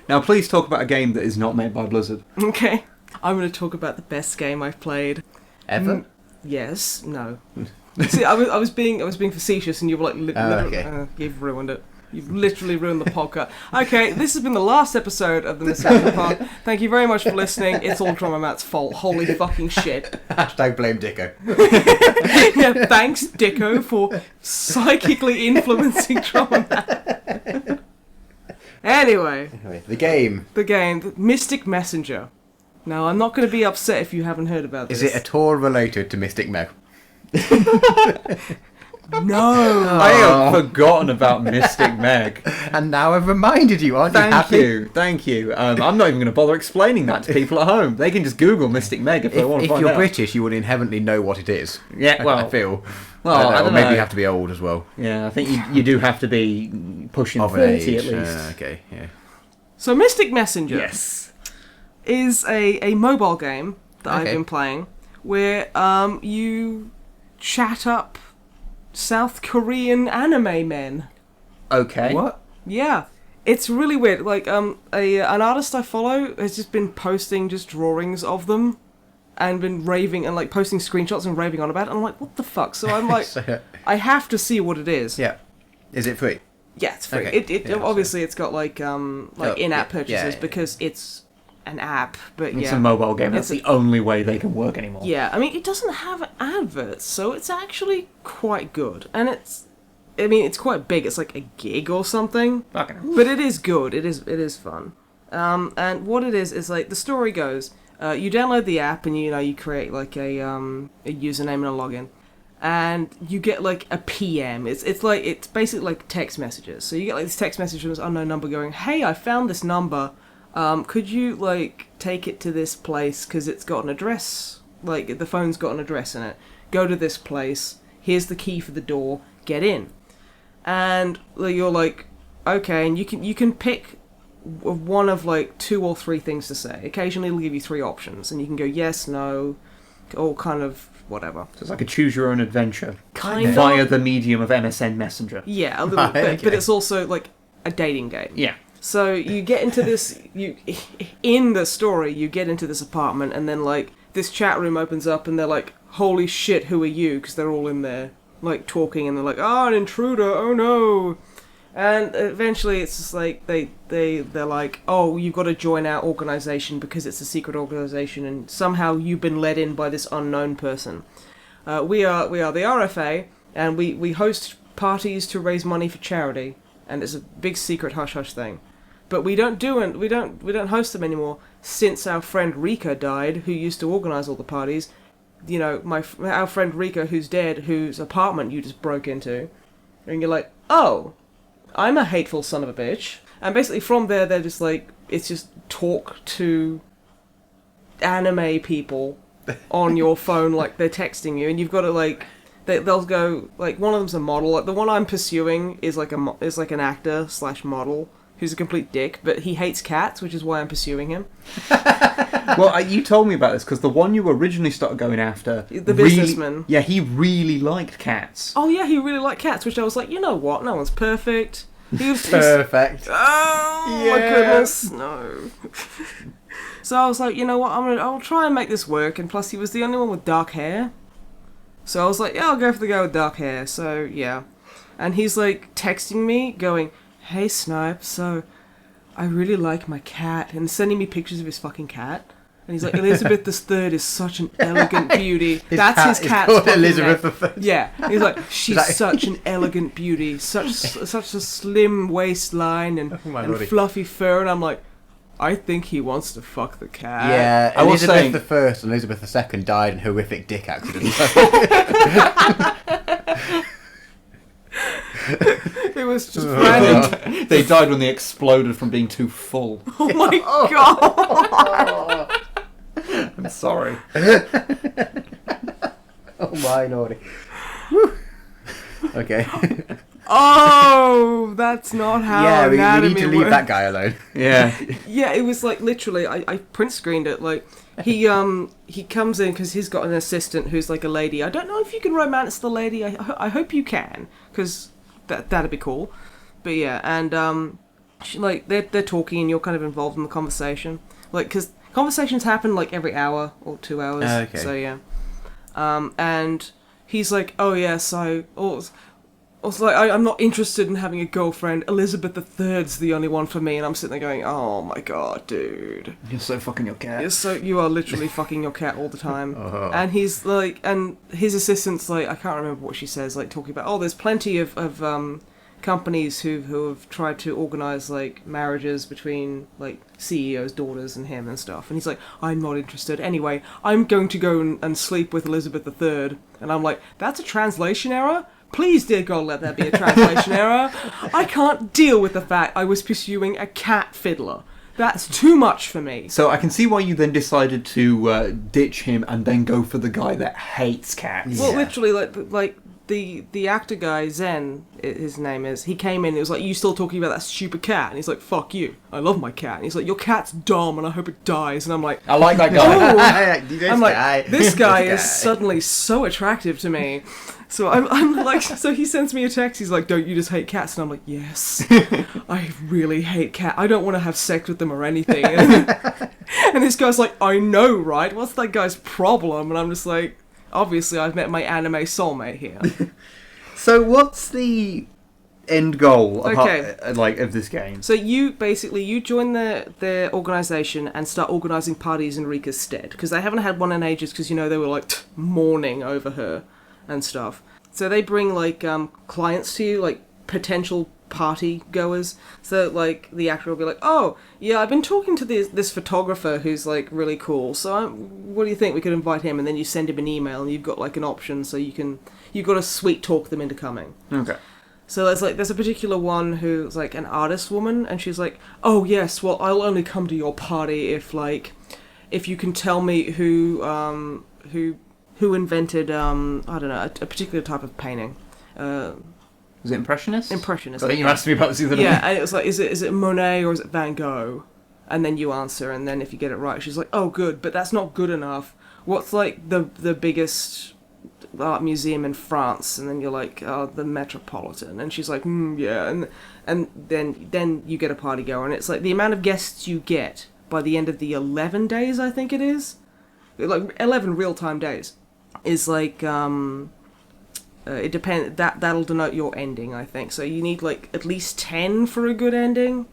Now, please talk about a game that is not made by Blizzard. Okay. I'm gonna talk about the best game I've played. Ever? Yes. No. See, I was being facetious, and you were like, okay. You've ruined it. You've literally ruined the podcast. Okay, this has been the last episode of the MisanthroPod. Thank you very much for listening. It's all Drummer Matt's fault. Holy fucking shit. Hashtag blame Dicko. Yeah, thanks, Dicko, for psychically influencing Drummer Matt. Anyway, the game. The Mystic Messenger. Now, I'm not going to be upset if you haven't heard about this. Is it at all related to Mystic Meg? No. I have forgotten about Mystic Meg. And now I've reminded you, aren't you happy? Thank you. I'm not even going to bother explaining that to people at home. They can just Google Mystic Meg if they want to find out. If you're British, you would inherently know what it is. Yeah, well, I feel. Well, I don't know. Maybe you have to be old as well. Yeah, I think you do have to be pushing Of 40 an age. at least. Okay, yeah. So Mystic Messenger Yes. is a mobile game that I've Okay. been playing where you chat up South Korean anime men. Okay. What? Yeah. It's really weird. Like an artist I follow has just been posting just drawings of them and been raving and like posting screenshots and raving on about it. And I'm like, what the fuck? So I'm like, I have to see what it is. Yeah. Is it free? Yeah, it's free. Okay. Yeah, obviously it's got like in-app purchases because it's an app, but It's a mobile game. That's the only way they can work anymore. Yeah, I mean, it doesn't have adverts, so it's actually quite good. And it's quite big. It's like a gig or something. Fucking. But it is good. It is fun. And what it is like the story goes, you download the app and you create like a username and a login. And you get like a PM. It's basically like text messages. So you get like this text message from this unknown number going, "Hey, I found this number. Could you like take it to this place because it's got an address? Like the phone's got an address in it. Go to this place. Here's the key for the door. Get in." And you're like, okay, and you can pick one of like 2 or 3 things to say. Occasionally it'll give you 3 options, and you can go yes, no, or kind of whatever. So it's like a choose your own adventure. Kind of. Via the medium of MSN Messenger. Yeah, a little bit, but it's also like a dating game. Yeah. So you get into this, in the story, you get into this apartment, and then like this chat room opens up, and they're like, "Holy shit, who are you?" Because they're all in there like talking, and they're like, "Oh, an intruder! Oh no!" And eventually, it's just like they're like, "Oh, you've got to join our organization because it's a secret organization, and somehow you've been led in by this unknown person." We are the RFA, and we host parties to raise money for charity, and it's a big secret hush hush thing. But we don't host them anymore since our friend Rika died, who used to organize all the parties. You know, our friend Rika, who's dead, whose apartment you just broke into, and you're like, "Oh, I'm a hateful son of a bitch." And basically from there, they're just like, it's just talk to anime people on your phone, like they're texting you, and you've got to like, they'll go like, one of them's a model. Like the one I'm pursuing is like an actor / model who's a complete dick, but he hates cats, which is why I'm pursuing him. Well, you told me about this because the one you originally started going after, the businessman. Yeah, he really liked cats. Oh yeah, he really liked cats, which I was like, you know what? No one's perfect. He was Perfect. Oh my goodness, no. So I was like, you know what? I'll try and make this work. And plus, he was the only one with dark hair. So I was like, yeah, I'll go for the guy with dark hair. So yeah, and he's like texting me, going, "Hey Snipe, so I really like my cat," and sending me pictures of his fucking cat. And he's like, "Elizabeth III is such an elegant beauty." That's his cat's fucking Elizabeth name. Yeah, he's like, "She's such an elegant beauty, such a slim waistline and fluffy fur," and I'm like, I think he wants to fuck the cat. Yeah, I was saying, Elizabeth I and Elizabeth II died in horrific dick accidents. It was just random. They died when they exploded from being too full. Oh my god! I'm sorry. Oh my lordy. Woo. Okay. Oh, that's not how yeah, we need to leave works. that guy alone. Yeah. Yeah, it was like literally, I print screened it. Like he comes in because he's got an assistant who's like a lady. I don't know if you can romance the lady. I hope you can, because that'd be cool. But yeah, and like they're talking and you're kind of involved in the conversation, like because conversations happen like every hour or 2 hours. Okay. So yeah, and he's like, oh yes, I was like, I'm not interested in having a girlfriend. Elizabeth III's the only one for me, and I'm sitting there going, oh my god, dude. You're so fucking your cat. You are literally fucking your cat all the time. Oh. And he's like, and his assistant's like, I can't remember what she says, like talking about, oh, there's plenty of companies who have tried to organise like marriages between like CEOs' daughters and him and stuff. And he's like, I'm not interested. Anyway, I'm going to go and sleep with Elizabeth III. And I'm like, that's a translation error? Please, dear God, let that be a translation error. I can't deal with the fact I was pursuing a cat fiddler. That's too much for me. So I can see why you then decided to ditch him and then go for the guy that hates cats. Well, literally, like the actor guy, Zen, his name is, he came in, it was like, you still talking about that stupid cat? And he's like, fuck you, I love my cat. And he's like, your cat's dumb and I hope it dies. And I'm like, I like that guy. I'm like, this guy is suddenly so attractive to me. So I'm like, so he sends me a text, he's like, don't you just hate cats? And I'm like, yes, I really hate cats. I don't want to have sex with them or anything. And this guy's like, I know, right? What's that guy's problem? And I'm just like, obviously I've met my anime soulmate here. So what's the end goal Okay. of this game? So you join their organisation and start organising parties in Rika's stead, because they haven't had one in ages, because, you know, they were like mourning over her and stuff. So they bring like clients to you, like potential party goers. So like the actor will be like, oh yeah, I've been talking to this photographer who's like really cool, so what do you think we could invite him? And then you send him an email and you've got like an option, so you've got to sweet talk them into coming. Okay. So there's a particular one who's like an artist woman, and she's like, oh yes, well I'll only come to your party if you can tell me who invented I don't know, a particular type of painting. Was it Impressionist? Impressionist. I think you asked me about this the other day. Yeah, and it was like, is it Monet or is it Van Gogh? And then you answer, and then if you get it right, she's like, oh good, but that's not good enough. What's like the biggest art museum in France? And then you're like, oh, the Metropolitan. And she's like, yeah. And then you get a party going, and it's like the amount of guests you get by the end of the 11 days, I think it is, like 11 real-time days, is like it depends, that'll denote your ending, I think. So you need like at least 10 for a good ending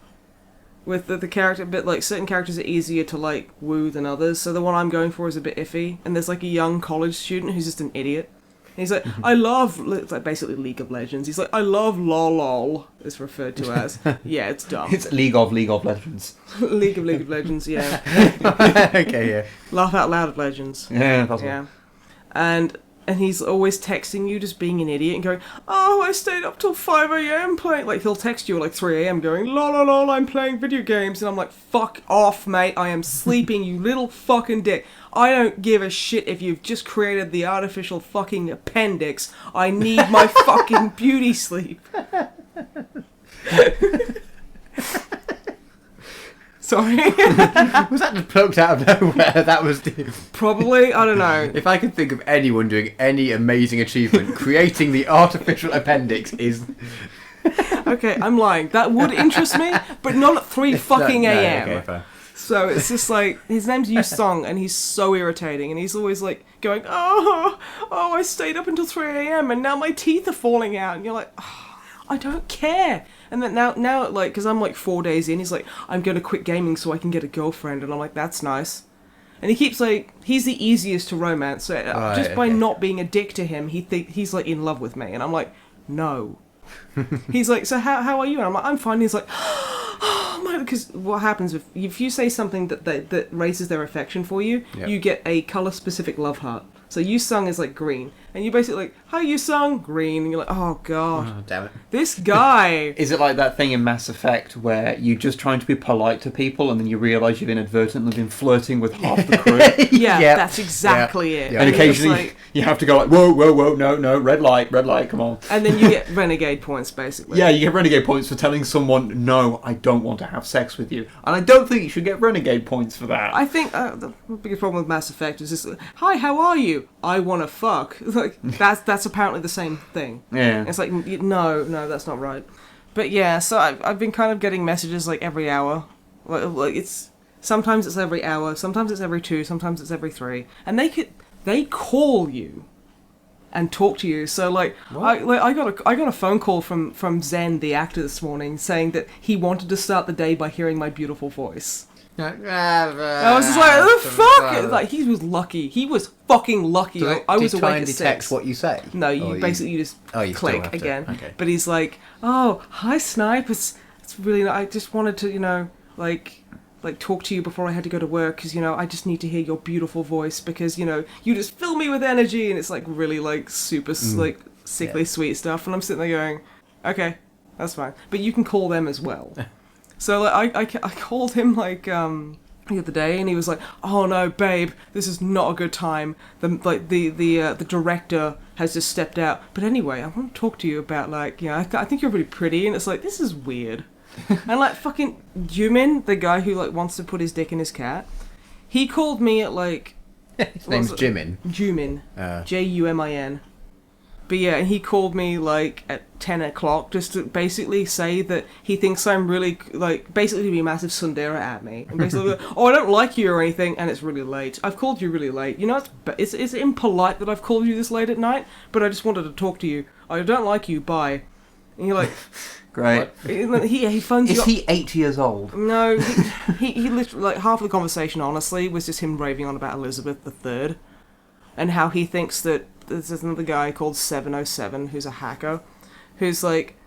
with the character, but like certain characters are easier to like woo than others. So the one I'm going for is a bit iffy, and there's like a young college student who's just an idiot. And he's like, I love, it's like basically League of Legends. He's like, I love lol, it's referred to as. Yeah, it's dumb. It's League of Legends. League of Legends, yeah. Okay, yeah. Laugh out loud of Legends. Yeah, that's yeah. And he's always texting you, just being an idiot, and going, oh, I stayed up till 5 a.m. playing... Like, he'll text you at like 3 a.m. going, lol, I'm playing video games. And I'm like, fuck off, mate. I am sleeping, you little fucking dick. I don't give a shit if you've just created the artificial fucking appendix. I need my fucking beauty sleep. Sorry. Was that just plucked out of nowhere? That was... Probably, I don't know. If I could think of anyone doing any amazing achievement, creating the artificial appendix is... Okay, I'm lying. That would interest me, but not at 3 fucking a.m. Okay, fine. So it's just like, his name's Yu Song, and he's so irritating, and he's always like going, oh, I stayed up until 3 a.m. and now my teeth are falling out, and you're like, oh, I don't care. And then now, like, because I'm like 4 days in, he's like, I'm going to quit gaming so I can get a girlfriend, and I'm like, that's nice. And he keeps like, he's the easiest to romance, so just by not being a dick to him, he's like in love with me, and I'm like, no. He's like, so how are you? And I'm like, I'm fine. And he's like, oh my, because what happens if you say something that raises their affection for you, you get a color specific love heart. So Yu Sung is like green, and you basically like, hi Yu Sung, green, and you're like, oh god, Oh, damn it. this guy. Is it like that thing in Mass Effect where you're just trying to be polite to people and then you realise you've inadvertently been flirting with half the crew? Yeah, Yep. that's exactly it. Yep. And it's occasionally like- you have to go like, whoa, no, red light, come on. and then you get renegade points basically. Yeah, you get renegade points for telling someone, no, I don't want to have sex with you. And I don't think you should get renegade points for that. I think the biggest problem with Mass Effect is just, hi, how are you? I want to fuck. Like that's apparently the same thing. Yeah. It's like, no, that's not right. But yeah, so I've been kind of getting messages like every hour. Like it's sometimes it's every hour, sometimes it's every 2, sometimes it's every 3, and they call you and talk to you. So like I got a phone call from Zen, the actor, this morning saying that he wanted to start the day by hearing my beautiful voice. I was just like, oh fuck! Like he was lucky. He was fucking lucky. I was awake at 6. Detect what you say? No, you just you still click have to. again. Okay. But he's like, oh, hi Snipe. It's really. I just wanted to like talk to you before I had to go to work because I just need to hear your beautiful voice because you just fill me with energy, and it's like really like super like sickly sweet stuff. And I'm sitting there going, okay, that's fine. But you can call them as well. So like I called him like the other day, and he was like, "Oh no, babe, this is not a good time. The director has just stepped out. But anyway, I want to talk to you about like I think you're really pretty." And it's like, this is weird. And like fucking Jumin, the guy who like wants to put his dick in his cat, he called me at like his name's Jimin. Jumin, Jumin. But yeah, and he called me like at 10 o'clock just to basically say that he thinks I'm really like basically to be a massive tsundere at me, and basically like, oh, I don't like you or anything, and it's really late. I've called you really late. It's impolite that I've called you this late at night, but I just wanted to talk to you. I don't like you. Bye. And you're like, great. He phones you. Is he 8 years old? No, he literally like half of the conversation honestly was just him raving on about Elizabeth III, and how he thinks that. There's another guy called 707 who's a hacker who's like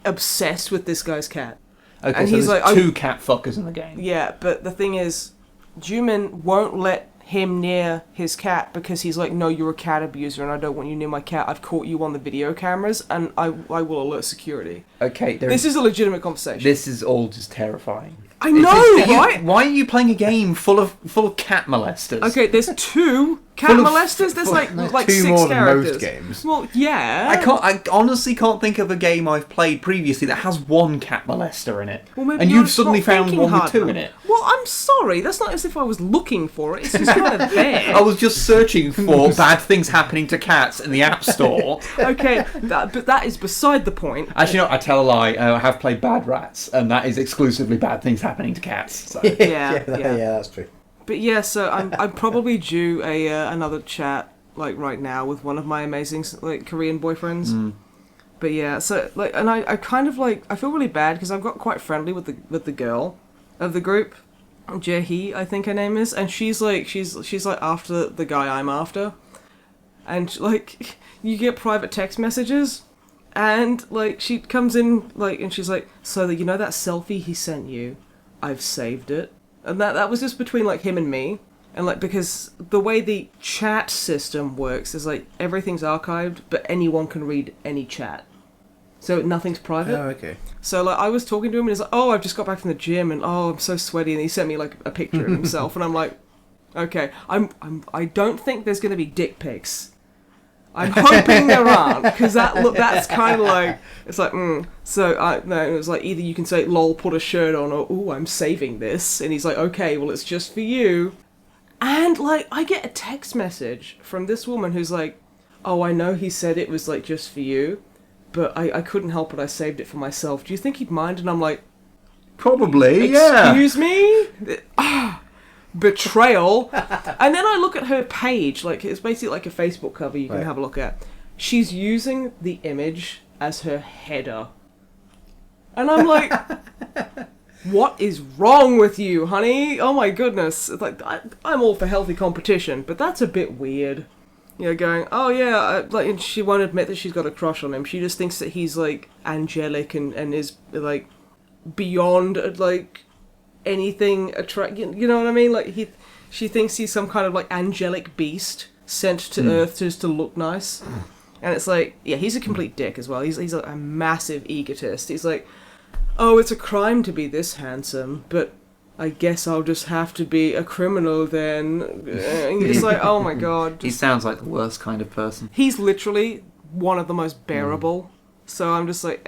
obsessed with this guy's cat. Okay, and so he's there's like, 2 cat fuckers in the game. Yeah, but the thing is, Jumin won't let him near his cat because he's like, no, you're a cat abuser and I don't want you near my cat. I've caught you on the video cameras and I will alert security. Okay, this is a legitimate conversation. This is all just terrifying. I know, right? Why are you playing a game full of cat molesters? Okay, there's 2 cat molesters. There's like 2 6 more characters. than most games. Well, yeah. I honestly can't think of a game I've played previously that has 1 cat molester in it. Well, maybe and you're you've suddenly not found thinking one with hard 2 in enough. it. Well, I'm sorry. That's not as if I was looking for it. It's just kind of there. I was just searching for bad things happening to cats in the App Store. Okay, but that is beside the point. Actually, no, I tell a lie. I have played Bad Rats, and that is exclusively bad things happening to cats. So. Yeah, that's true. But yeah, so I'm probably due another chat like right now with one of my amazing like Korean boyfriends. But yeah, so like, and I kind of like I feel really bad because I've got quite friendly with the girl of the group, Jae-hee, I think her name is, and she's like after the guy I'm after, and like you get private text messages. And like she comes in like and she's like, so that that selfie he sent you, I've saved it. And that was just between like him and me. And like because the way the chat system works is like everything's archived, but anyone can read any chat. So nothing's private. Oh, okay. So like I was talking to him and he's like, oh, I've just got back from the gym and oh, I'm so sweaty, and he sent me like a picture of himself and I'm like, okay, I don't think there's gonna be dick pics. I'm hoping there aren't, because that's kind of like, it's like, So, no, it was like, either you can say, lol, put a shirt on, or, ooh, I'm saving this. And he's like, okay, well, it's just for you. And, like, I get a text message from this woman who's like, oh, I know he said it was, like, just for you, but I couldn't help it, I saved it for myself. Do you think he'd mind? And I'm like, probably, yeah. Excuse me? Betrayal. And then I look at her page, like, it's basically like a Facebook cover you can have a look at. She's using the image as her header. And I'm like, what is wrong with you, honey? Oh my goodness. It's like, I'm all for healthy competition, but that's a bit weird. You know, going, oh yeah, and she won't admit that she's got a crush on him. She just thinks that he's, like, angelic and is, like, beyond, like, anything you know what I mean? Like, she thinks he's some kind of, like, angelic beast sent to Earth just to look nice. And it's like, yeah, he's a complete dick as well. He's like a massive egotist. He's like, oh, it's a crime to be this handsome, but I guess I'll just have to be a criminal then. And you're just like, oh my god. He sounds like the worst kind of person. He's literally one of the most bearable. So I'm just like,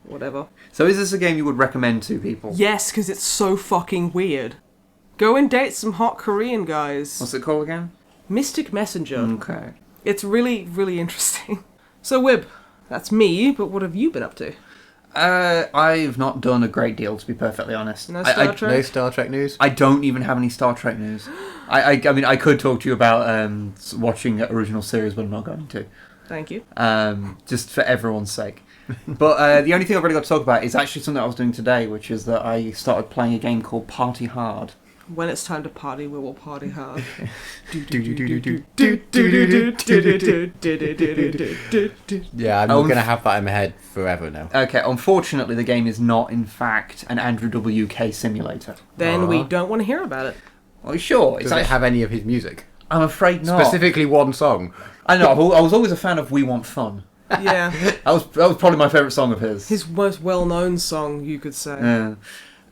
whatever. So is this a game you would recommend to people? Yes, because it's so fucking weird. Go and date some hot Korean guys. What's it called again? Mystic Messenger. Okay. It's really, really interesting. So, Wib, that's me, but what have you been up to? I've not done a great deal, to be perfectly honest. No Star Trek? No Star Trek news? I don't even have any Star Trek news. I mean, I could talk to you about watching original series, but I'm not going to. Thank you. Just for everyone's sake. But the only thing I've really got to talk about is actually something I was doing today, which is that I started playing a game called Party Hard. When it's time to party, we will party hard. Yeah, I'm going to have that in my head forever now. Okay, unfortunately the game is not, in fact, an Andrew WK simulator. Then we don't want to hear about it. Well, sure. Does it have any of his music? I'm afraid not. Specifically one song. I know, I was always a fan of We Want Fun. Yeah. That was probably my favourite song of his. His most well-known song, you could say.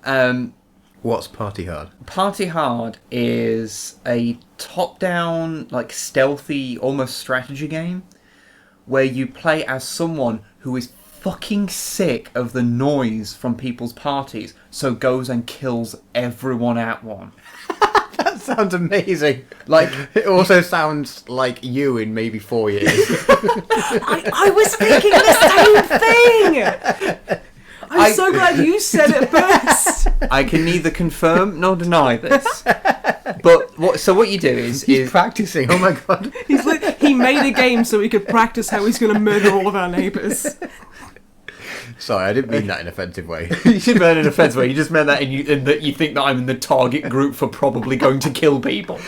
Yeah. What's Party Hard? Party Hard is a top-down, like, stealthy, almost strategy game where you play as someone who is fucking sick of the noise from people's parties, so goes and kills everyone at one. That sounds amazing. Like, it also sounds like you in maybe 4 years. I was thinking the same thing! I'm so glad you said it first. I can neither confirm nor deny this. But what you do is He's practicing. Oh my god. He made a game so he could practice how he's going to murder all of our neighbours. Sorry, I didn't mean that in an offensive way. You didn't mean it in an offensive way. You just meant that in that you think that I'm in the target group for probably going to kill people.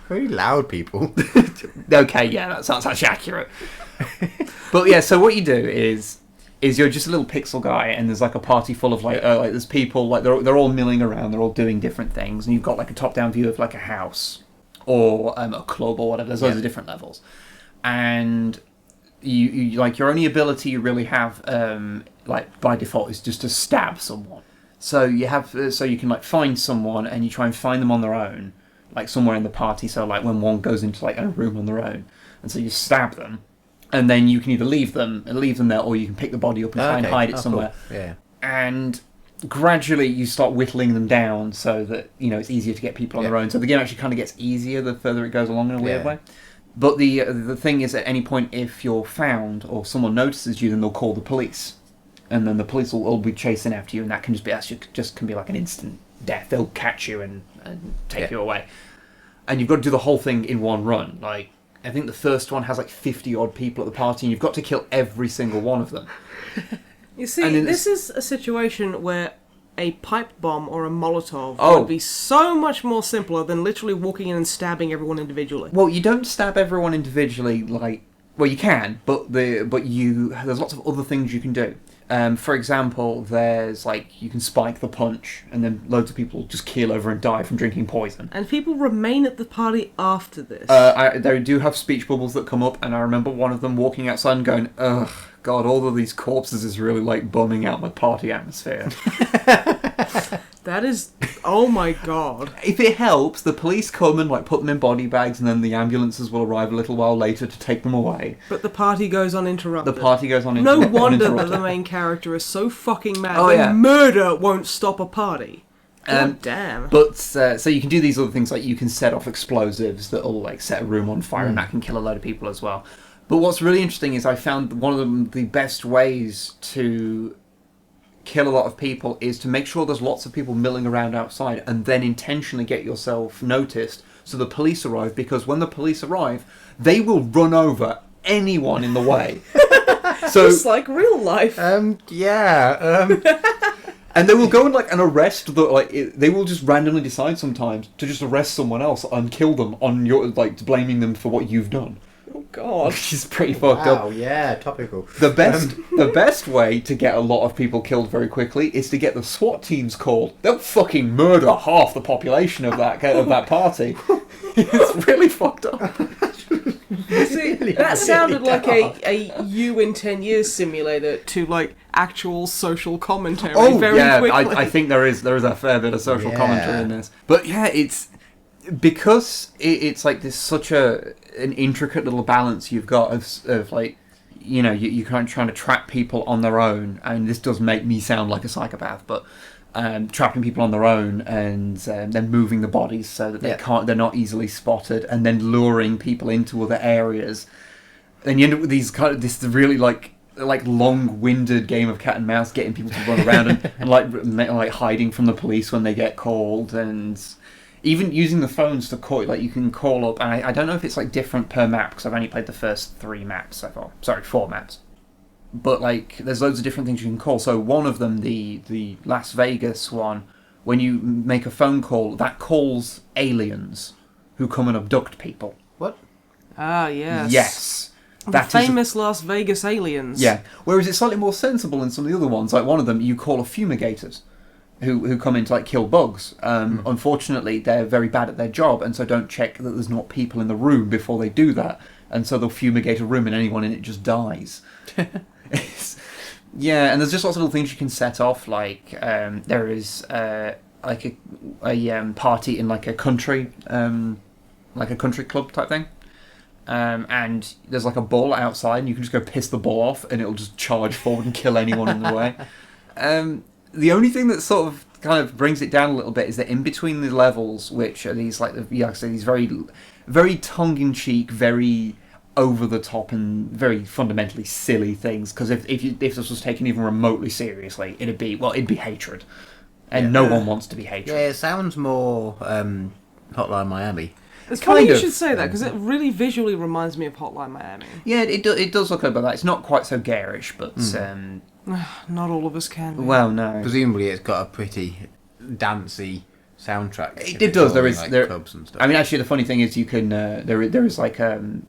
Very loud people. Okay, yeah, that sounds actually accurate. But yeah, so what you do is you're just a little pixel guy, and there's like a party full of like there's people like they're all milling around, they're all doing different things, and you've got like a top-down view of like a house or a club or whatever. There's loads of different levels, and you like your only ability you really have like by default is just to stab someone. So you can like find someone and you try and find them on their own, like somewhere in the party. So like when one goes into like a room on their own, and so you stab them. And then you can either leave them there, or you can pick the body up and try and hide it somewhere. Cool. Yeah. And gradually you start whittling them down so that, you know, it's easier to get people on their own. So the game actually kind of gets easier the further it goes along in a weird way. But the thing is, at any point, if you're found or someone notices you, then they'll call the police. And then the police will be chasing after you, and that can just be like an instant death. They'll catch you and take you away. And you've got to do the whole thing in one run. Like, I think the first one has like 50-odd people at the party, and you've got to kill every single one of them. You see, this is a situation where a pipe bomb or a Molotov would be so much more simpler than literally walking in and stabbing everyone individually. Well, you don't stab everyone individually, like... Well, you can, but there's lots of other things you can do. For example, there's like you can spike the punch, and then loads of people just keel over and die from drinking poison. And people remain at the party after this. They do have speech bubbles that come up, and I remember one of them walking outside and going, "Ugh, God, all of these corpses is really like bumming out my party atmosphere." That is... Oh my god. If it helps, the police come and like put them in body bags, and then the ambulances will arrive a little while later to take them away. But the party goes uninterrupted. The party goes on No wonder that the main character is so fucking mad when murder won't stop a party. God damn. But so you can do these other things, like you can set off explosives that'll like set a room on fire, and that can kill a load of people as well. But what's really interesting is I found one of the best ways to kill a lot of people is to make sure there's lots of people milling around outside, and then intentionally get yourself noticed so the police arrive, because when the police arrive, they will run over anyone in the way. So it's like real life. And they will go and arrest they will just randomly decide sometimes to just arrest someone else and kill them on your blaming them for what you've done. Oh god. Which is pretty fucked up. Oh yeah, topical. The best way to get a lot of people killed very quickly is to get the SWAT teams called. They'll fucking murder half the population of that party. It's really fucked up. See, that sounded like a You in 10 Years simulator to like actual social commentary. Quickly. I think there is a fair bit of social commentary in this. But yeah, it's because it's like this such an intricate little balance you've got of like, you know, you're kind of trying to trap people on their own, and this does make me sound like a psychopath, but trapping people on their own and then moving the bodies so that they're not easily spotted, and then luring people into other areas. Then you end up with this really like long-winded game of cat and mouse, getting people to run around and like hiding from the police when they get called, and even using the phones to call. Like you can call up, and I don't know if it's like different per map because I've only played the first 3 maps so far. Sorry, 4 maps. But like, there's loads of different things you can call. So one of them, the Las Vegas one, when you make a phone call, that calls aliens who come and abduct people. What? Ah, yes. Yes. The famous Las Vegas aliens. Yeah. Whereas it's slightly more sensible in some of the other ones. Like one of them, you call a fumigators, who come in to like kill bugs. Unfortunately, they're very bad at their job, and so don't check that there's not people in the room before they do that. And so they'll fumigate a room, and anyone in it just dies. Yeah, and there's just lots of little things you can set off. Like there is like a party in like a country club type thing. And there's like a bull outside, and you can just go piss the bull off, and it'll just charge forward and kill anyone in the way. The only thing that sort of kind of brings it down a little bit is that in between the levels, which are these these very, very tongue-in-cheek, very over the top, and very fundamentally silly things. Because if this was taken even remotely seriously, it'd be hatred, and no one wants to be hatred. Yeah, it sounds more Hotline Miami. It's funny you should say that, because it really visually reminds me of Hotline Miami. Yeah, it does look like that. It's not quite so garish, but... Not all of us can be. Well, no. Presumably it's got a pretty dancey soundtrack. It does. There is... Like clubs and stuff. I mean, actually, the funny thing is you can... there is like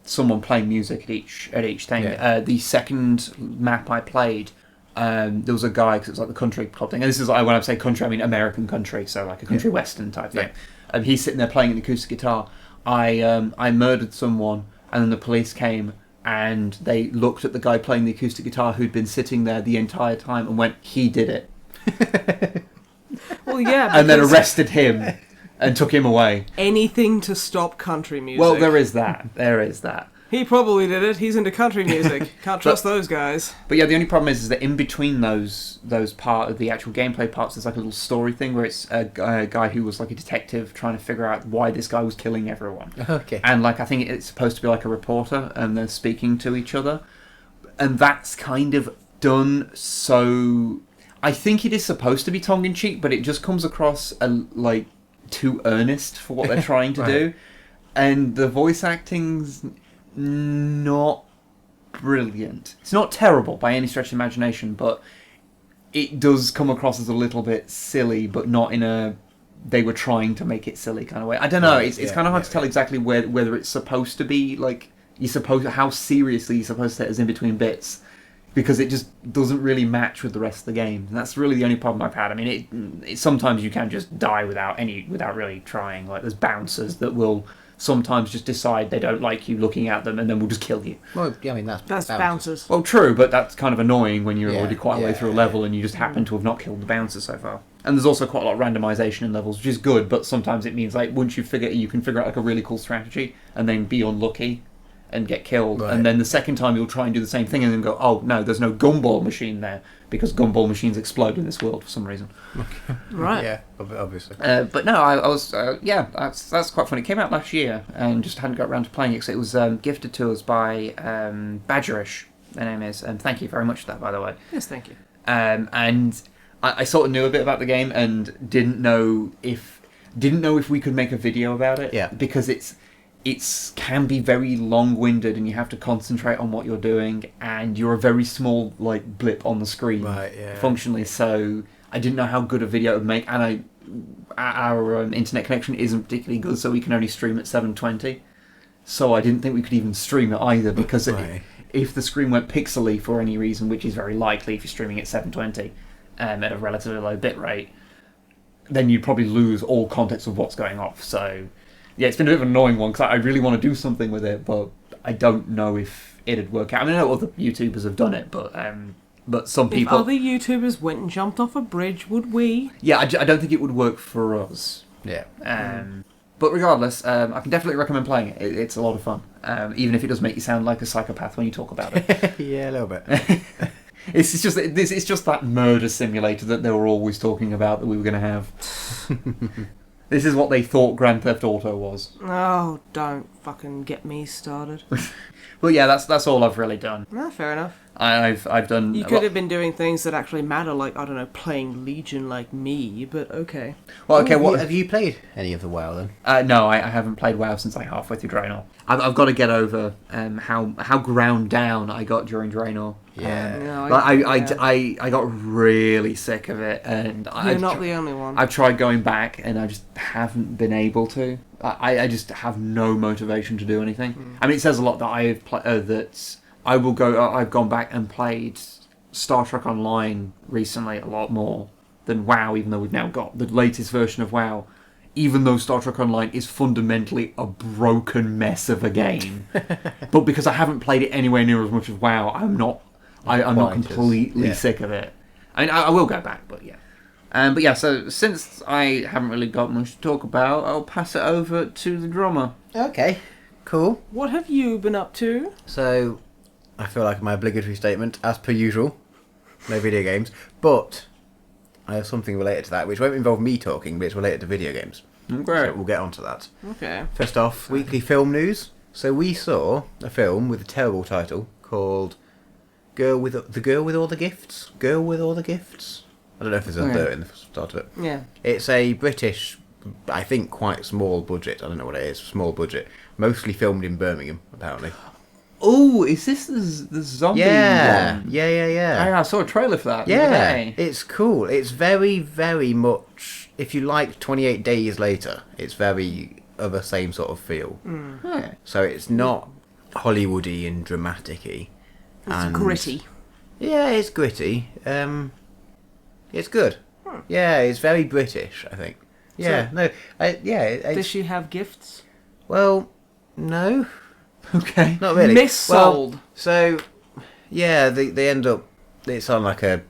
someone playing music at each thing. Yeah. The second map I played... there was a guy, because it's like the country club thing, and this is like, when I say country, I mean American country, so like a country western type thing. And he's sitting there playing an acoustic guitar. I murdered someone, and then the police came, and they looked at the guy playing the acoustic guitar who'd been sitting there the entire time and went, he did it. Well, yeah. And then arrested him and took him away. Anything to stop country music. Well, there is that. There is that. He probably did it. He's into country music. Can't trust those guys. But yeah, the only problem is that in between those part of the actual gameplay parts, there's like a little story thing where it's a guy who was like a detective trying to figure out why this guy was killing everyone. Okay. And like I think it's supposed to be like a reporter, and they're speaking to each other, and that's kind of done so. I think it is supposed to be tongue in cheek, but it just comes across like too earnest for what they're trying to do, and the voice acting's not brilliant. It's not terrible by any stretch of imagination, but it does come across as a little bit silly, but not in a they were trying to make it silly kind of way. I don't know. It's kind of hard to tell exactly whether it's supposed to be like how seriously you're supposed to set as in between bits, because it just doesn't really match with the rest of the game. And that's really the only problem I've had. I mean, it sometimes you can just die without really trying. Like there's bouncers that will sometimes just decide they don't like you looking at them and then will just kill you. Well, yeah, I mean, that's bouncers. Well, true, but that's kind of annoying when you're Yeah, already quite a way through a level and you just happen to have not killed the bouncer so far. And there's also quite a lot of randomization in levels, which is good, but sometimes it means like once you can figure out like a really cool strategy and then be unlucky and get killed, Right. and then the second time you'll try and do the same thing and then go, oh no, there's no gumball machine there, because gumball machines explode in this world for some reason. Right. Yeah, obviously. But no, I was that's quite funny. It came out last year and just hadn't got around to playing it because it was gifted to us by Badgerish, their name is, and thank you very much for that, by the way. Yes, thank you. And I sort of knew a bit about the game and didn't know if we could make a video about it. Yeah. Because it can be very long-winded and you have to concentrate on what you're doing and you're a very small like blip on the screen, Right, yeah. functionally. So I didn't know how good a video it would make, and our internet connection isn't particularly good, so we can only stream at 720. So I didn't think we could even stream it either, because Right. if the screen went pixely for any reason, which is very likely if you're streaming at 720 at a relatively low bit rate, then you'd probably lose all context of what's going off. So yeah, it's been a bit of an annoying one, because I really want to do something with it, but I don't know if it'd work out. I mean, I know other YouTubers have done it, but some people... If other YouTubers went and jumped off a bridge, would we? Yeah, I don't think it would work for us. Yeah. But regardless, I can definitely recommend playing it. It's a lot of fun, even if it does make you sound like a psychopath when you talk about it. Yeah, a little bit. It's just that murder simulator that they were always talking about that we were going to have. This is what they thought Grand Theft Auto was. Oh, don't fucking get me started. Well, yeah, that's all I've really done. No, fair enough. I've done. You could have been doing things that actually matter, like, I don't know, playing Legion like me, but okay. Well, okay. What Have you played any of the WoW then? No, I haven't played WoW since like halfway through Draenor. I've got to get over how ground down I got during Draenor. Yeah. No, I got really sick of it, and You're not the only one. I've tried going back, and I just haven't been able to. I just have no motivation to do anything. I mean, it says a lot that I've gone back and played Star Trek Online recently a lot more than WoW, even though we've now got the latest version of WoW. Even though Star Trek Online is fundamentally a broken mess of a game, but because I haven't played it anywhere near as much as WoW, I'm not completely sick of it. I mean, I will go back, but yeah. But yeah, so since I haven't really got much to talk about, I'll pass it over to the drummer. Okay, cool. What have you been up to? So, I feel like my obligatory statement, as per usual, no video games, but I have something related to that, which won't involve me talking, but it's related to video games. Great. So we'll get onto that. Okay. First off, weekly film news. So we saw a film with a terrible title called The Girl with All the Gifts? Girl with All the Gifts? I don't know if there's a third in the start of it. Yeah. It's a British, I think quite small budget, I don't know what it is, small budget, mostly filmed in Birmingham, apparently. Oh, is this the zombie one? Yeah. I saw a trailer for that. Yeah, Today. it's cool. It's very, very much, if you like 28 Days Later, it's very of the same sort of feel. Yeah. So it's not Hollywoody and dramatic-y. It's gritty. Yeah, it's gritty. It's good. Yeah, it's very British, I think. Yeah, Does she have gifts? Well, no. Okay. Not really. Missold. Well, so, yeah, they end up... It's on like a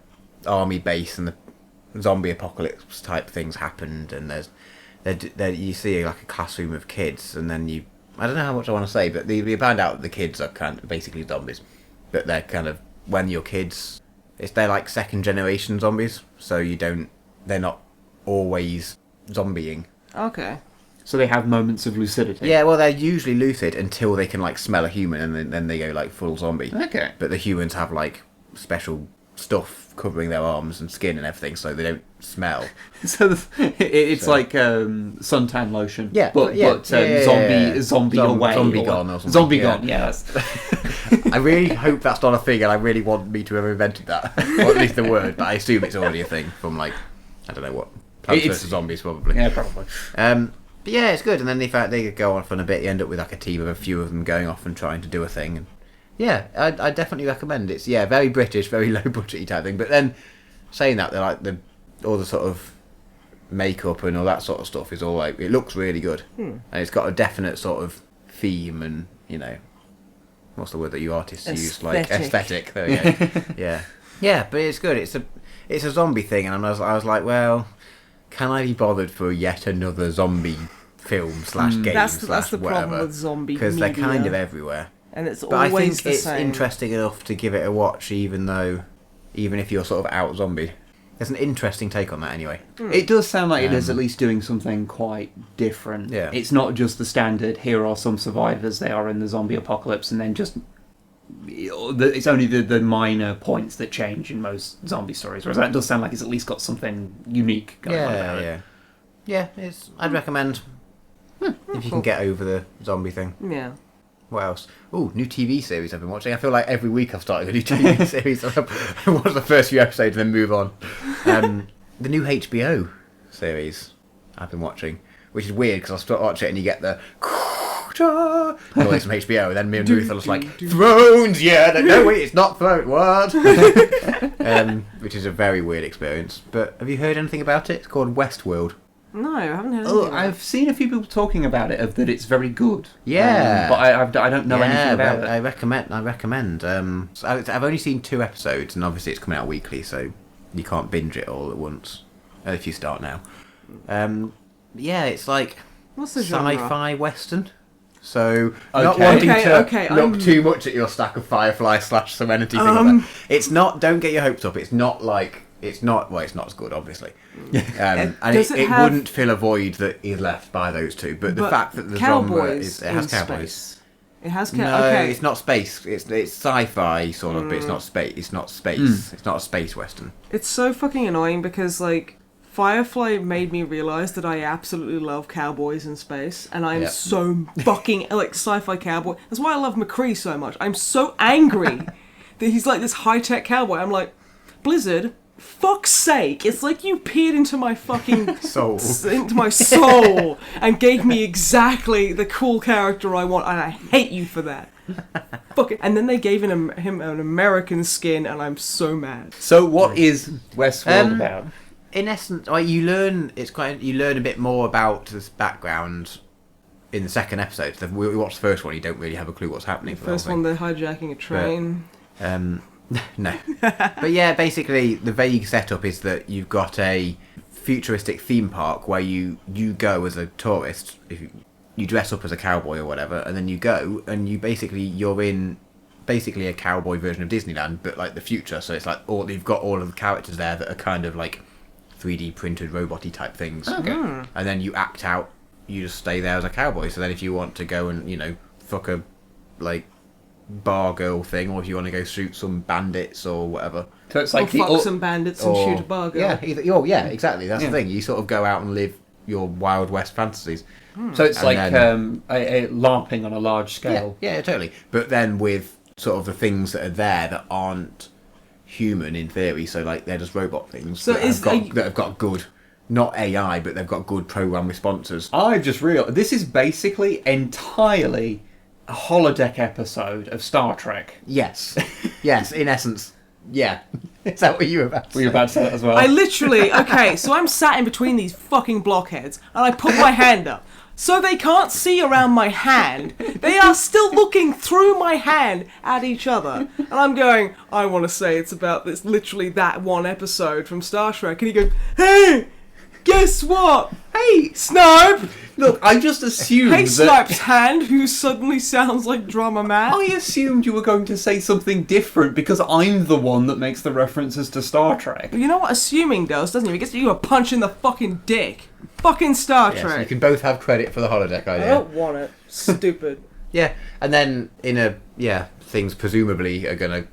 army base and the zombie apocalypse type things happened, and you see like a classroom of kids, and then I don't know how much I want to say, but you find out that the kids are kind of basically zombies. But they're kind of, when you're kids, they're like second generation zombies, so they're not always zombieing. Okay. So they have moments of lucidity. Yeah, well, they're usually lucid until they can like smell a human, and then they go like full zombie. Okay. But the humans have like special stuff covering their arms and skin and everything, so they don't smell. So it's like suntan lotion. Yeah, but zombie away. Zombie gone or something. Zombie gone. Yeah. I really hope that's not a thing, and I really want me to have invented that, or at least the word. But I assume it's already a thing from like, I don't know what. Plants vs Zombies, probably. Yeah, probably. But yeah, it's good. And then they go off on a bit. You end up with like a team of a few of them going off and trying to do a thing. And yeah, I definitely recommend it. It's very British, very low budget type thing. But then saying that, they're like all the sort of makeup and all that sort of stuff is all like, it looks really good, and it's got a definite sort of theme and what's the word that you artists use, like aesthetic. There we go. yeah, but it's good. It's a zombie thing, and I was like, well, can I be bothered for yet another zombie film / game that's / the whatever? problem with zombie because they're media. kind of everywhere. And it's But I always think the it's same. interesting enough to give it a watch, even if you're sort of out zombie. There's an interesting take on that anyway. It does sound like it is at least doing something quite different. Yeah. It's not just the standard, here are some survivors, they are in the zombie apocalypse, and then just... It's only the minor points that change in most zombie stories, whereas that does sound like it's at least got something unique going on about it. Yeah, I'd recommend if you can get over the zombie thing. Yeah. What else? Oh, new TV series I've been watching. I feel like every week I've started a new TV series. I watch the first few episodes and then move on. The new HBO series I've been watching, which is weird because I'll start watching it and you get the noise from HBO, and then me and Ruth are just like, Thrones, yeah. No, wait, it's not Thrones. What? Which is a very weird experience. But have you heard anything about it? It's called Westworld. No, I haven't heard anything. I've seen a few people talking about it, that it's very good. Yeah. But I don't know anything about it. I recommend. So I've only seen 2 episodes, and obviously it's coming out weekly, so you can't binge it all at once if you start now. It's like What's the genre? sci-fi western. So not wanting to look too much at your stack of Firefly / Serenity thing. Like that. It's not. Don't get your hopes up. It's not like. It's not. Well, it's not as good, obviously. And it wouldn't fill a void that is left by those two. But the fact that the genre is, it has cowboys. Space. It has No, okay. it's not space. It's sci-fi sort of, but it's not space. It's not space. It's not a space western. It's so fucking annoying because like Firefly made me realise that I absolutely love cowboys in space, and I'm so fucking like sci-fi cowboy. That's why I love McCree so much. I'm so angry that he's like this high-tech cowboy. I'm like, Blizzard, fuck's sake! It's like you peered into my fucking into my soul, and gave me exactly the cool character I want, and I hate you for that. Fuck it. And then they gave him an American skin, and I'm so mad. So what is Westworld about? In essence, you learn a bit more about this background in the second episode. So we watched the first one, you don't really have a clue what's happening. For First one, they're hijacking a train. No. But yeah, basically the vague setup is that you've got a futuristic theme park where you go as a tourist, if you dress up as a cowboy or whatever, and then you go and you're in basically a cowboy version of Disneyland, but like the future. So it's like you've got all of the characters there that are kind of like 3D printed robot-y type things. Okay. And then you act out, you just stay there as a cowboy. So then if you want to go and, fuck a, like, bar girl thing, or if you want to go shoot some bandits or whatever. So it's Or like fuck some bandits and shoot a bar girl. Yeah, exactly. That's the thing. You sort of go out and live your Wild West fantasies. So it's And like then- a LARPing on a large scale. Yeah, totally. But then with sort of the things that are there that aren't human in theory, so like they're just robot things So that have got good, not AI, but they've got good program responses. I've just realised this is basically entirely a holodeck episode of Star Trek. Yes, in essence, yeah. Is that what you were about to say? Were you about to say that as well? I literally, so I'm sat in between these fucking blockheads, and I put my hand up. So they can't see around my hand. They are still looking through my hand at each other. And I'm going, I want to say it's about this, literally that one episode from Star Trek. And he goes, hey, guess what? Hey, Snipe! Look, I just assumed Hey, that... Snipe's hand, who suddenly sounds like Drummer Man. I assumed you were going to say something different because I'm the one that makes the references to Star Trek. You know what assuming does, doesn't it? It gets you a punch in the fucking dick. Fucking Star Yes, Trek. you can both have credit for the holodeck I idea. don't want it. Stupid. Yeah, and then things presumably are gonna.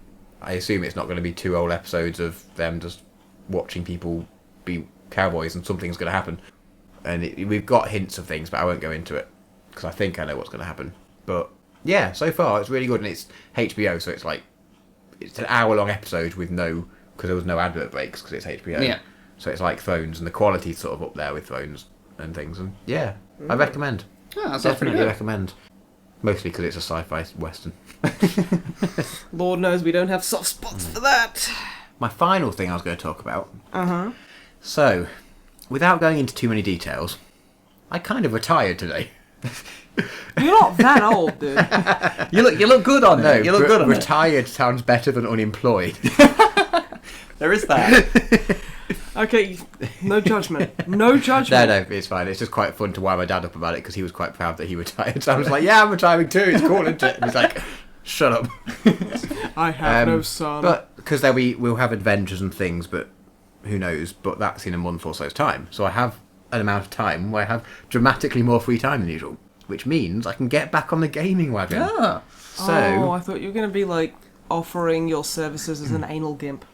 I assume it's not going to be 2 whole episodes of them just watching people be cowboys, and something's going to happen. And we've got hints of things, but I won't go into it because I think I know what's going to happen. But yeah, so far it's really good, and it's HBO, so it's an hour-long episode with because there was no advert breaks because it's HBO. Yeah. So it's like Thrones, and the quality's sort of up there with Thrones and things. And yeah, I recommend. Oh, that's Definitely good. recommend. Mostly because it's a sci-fi western. Lord knows we don't have soft spots for that. My final thing I was going to talk about. Uh-huh. So, without going into too many details, I kind of retired today. You're not that old, dude. You look good on it. You look good on it. Retired sounds better than unemployed. There is that. Okay, no judgment. No judgment. No, it's fine. It's just quite fun to wind my dad up about it because he was quite proud that he retired. So I was like, yeah, I'm retiring too. It's cool, isn't it? And he's like, shut up. I have no son. But because we'll have adventures and things, but who knows? But that's in a month or so's time. So I have an amount of time where I have dramatically more free time than usual, which means I can get back on the gaming wagon. Ah. Oh, I thought you were going to be like offering your services as an anal gimp.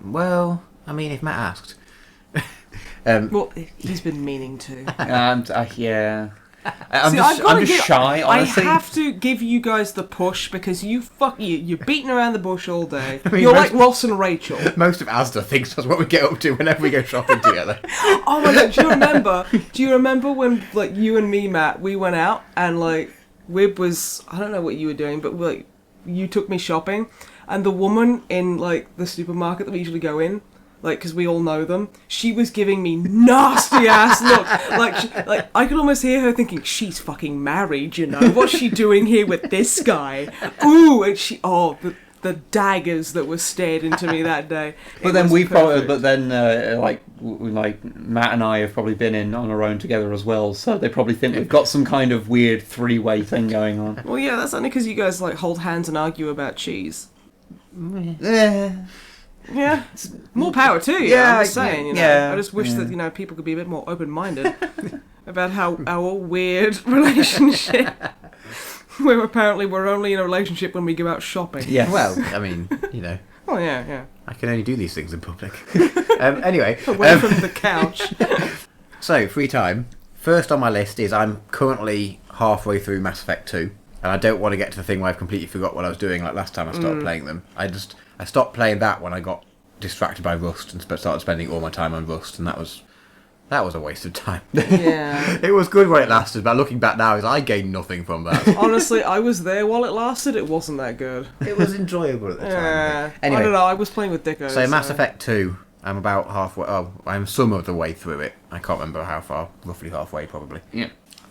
Well, I mean, if Matt asked. Well, he's been meaning to. Yeah. I'm just shy, honestly. I have to give you guys the push because you're beating around the bush all day. I mean, you're like Ross and Rachel. Most of Asda thinks that's what we get up to whenever we go shopping together. Oh my god, do you remember when like you and me, Matt, we went out and like Wib was, I don't know what you were doing, but like you took me shopping and the woman in like the supermarket that we usually go in, like, because we all know them, she was giving me nasty ass look. Like I could almost hear her thinking, she's fucking married, you know. What's she doing here with this guy? Ooh, and the daggers that were stared into me that day. But then like Matt and I have probably been in on our own together as well, so they probably think we've got some kind of weird three-way thing going on. Well, yeah, that's only because you guys like hold hands and argue about cheese. Yeah, more power to you. Yeah, I'm just saying. You know, yeah, I just wish that people could be a bit more open-minded about how our weird relationship, where apparently we're only in a relationship when we go out shopping. Yeah. Well, I mean, Oh yeah. I can only do these things in public. Anyway, away from the couch. So free time. First on my list is I'm currently halfway through Mass Effect 2. And I don't want to get to the thing where I've completely forgot what I was doing like last time I started playing them. I stopped playing that when I got distracted by Rust and started spending all my time on Rust, and that was a waste of time. Yeah. It was good when it lasted, but looking back now, I gained nothing from that. Honestly, I was there while it lasted. It wasn't that good. It was enjoyable at the time. Yeah. Anyway, I don't know. I was playing with Dicko. So Mass Effect 2, I'm about halfway. Oh, I'm some of the way through it. I can't remember how far. Roughly halfway, probably. Yeah.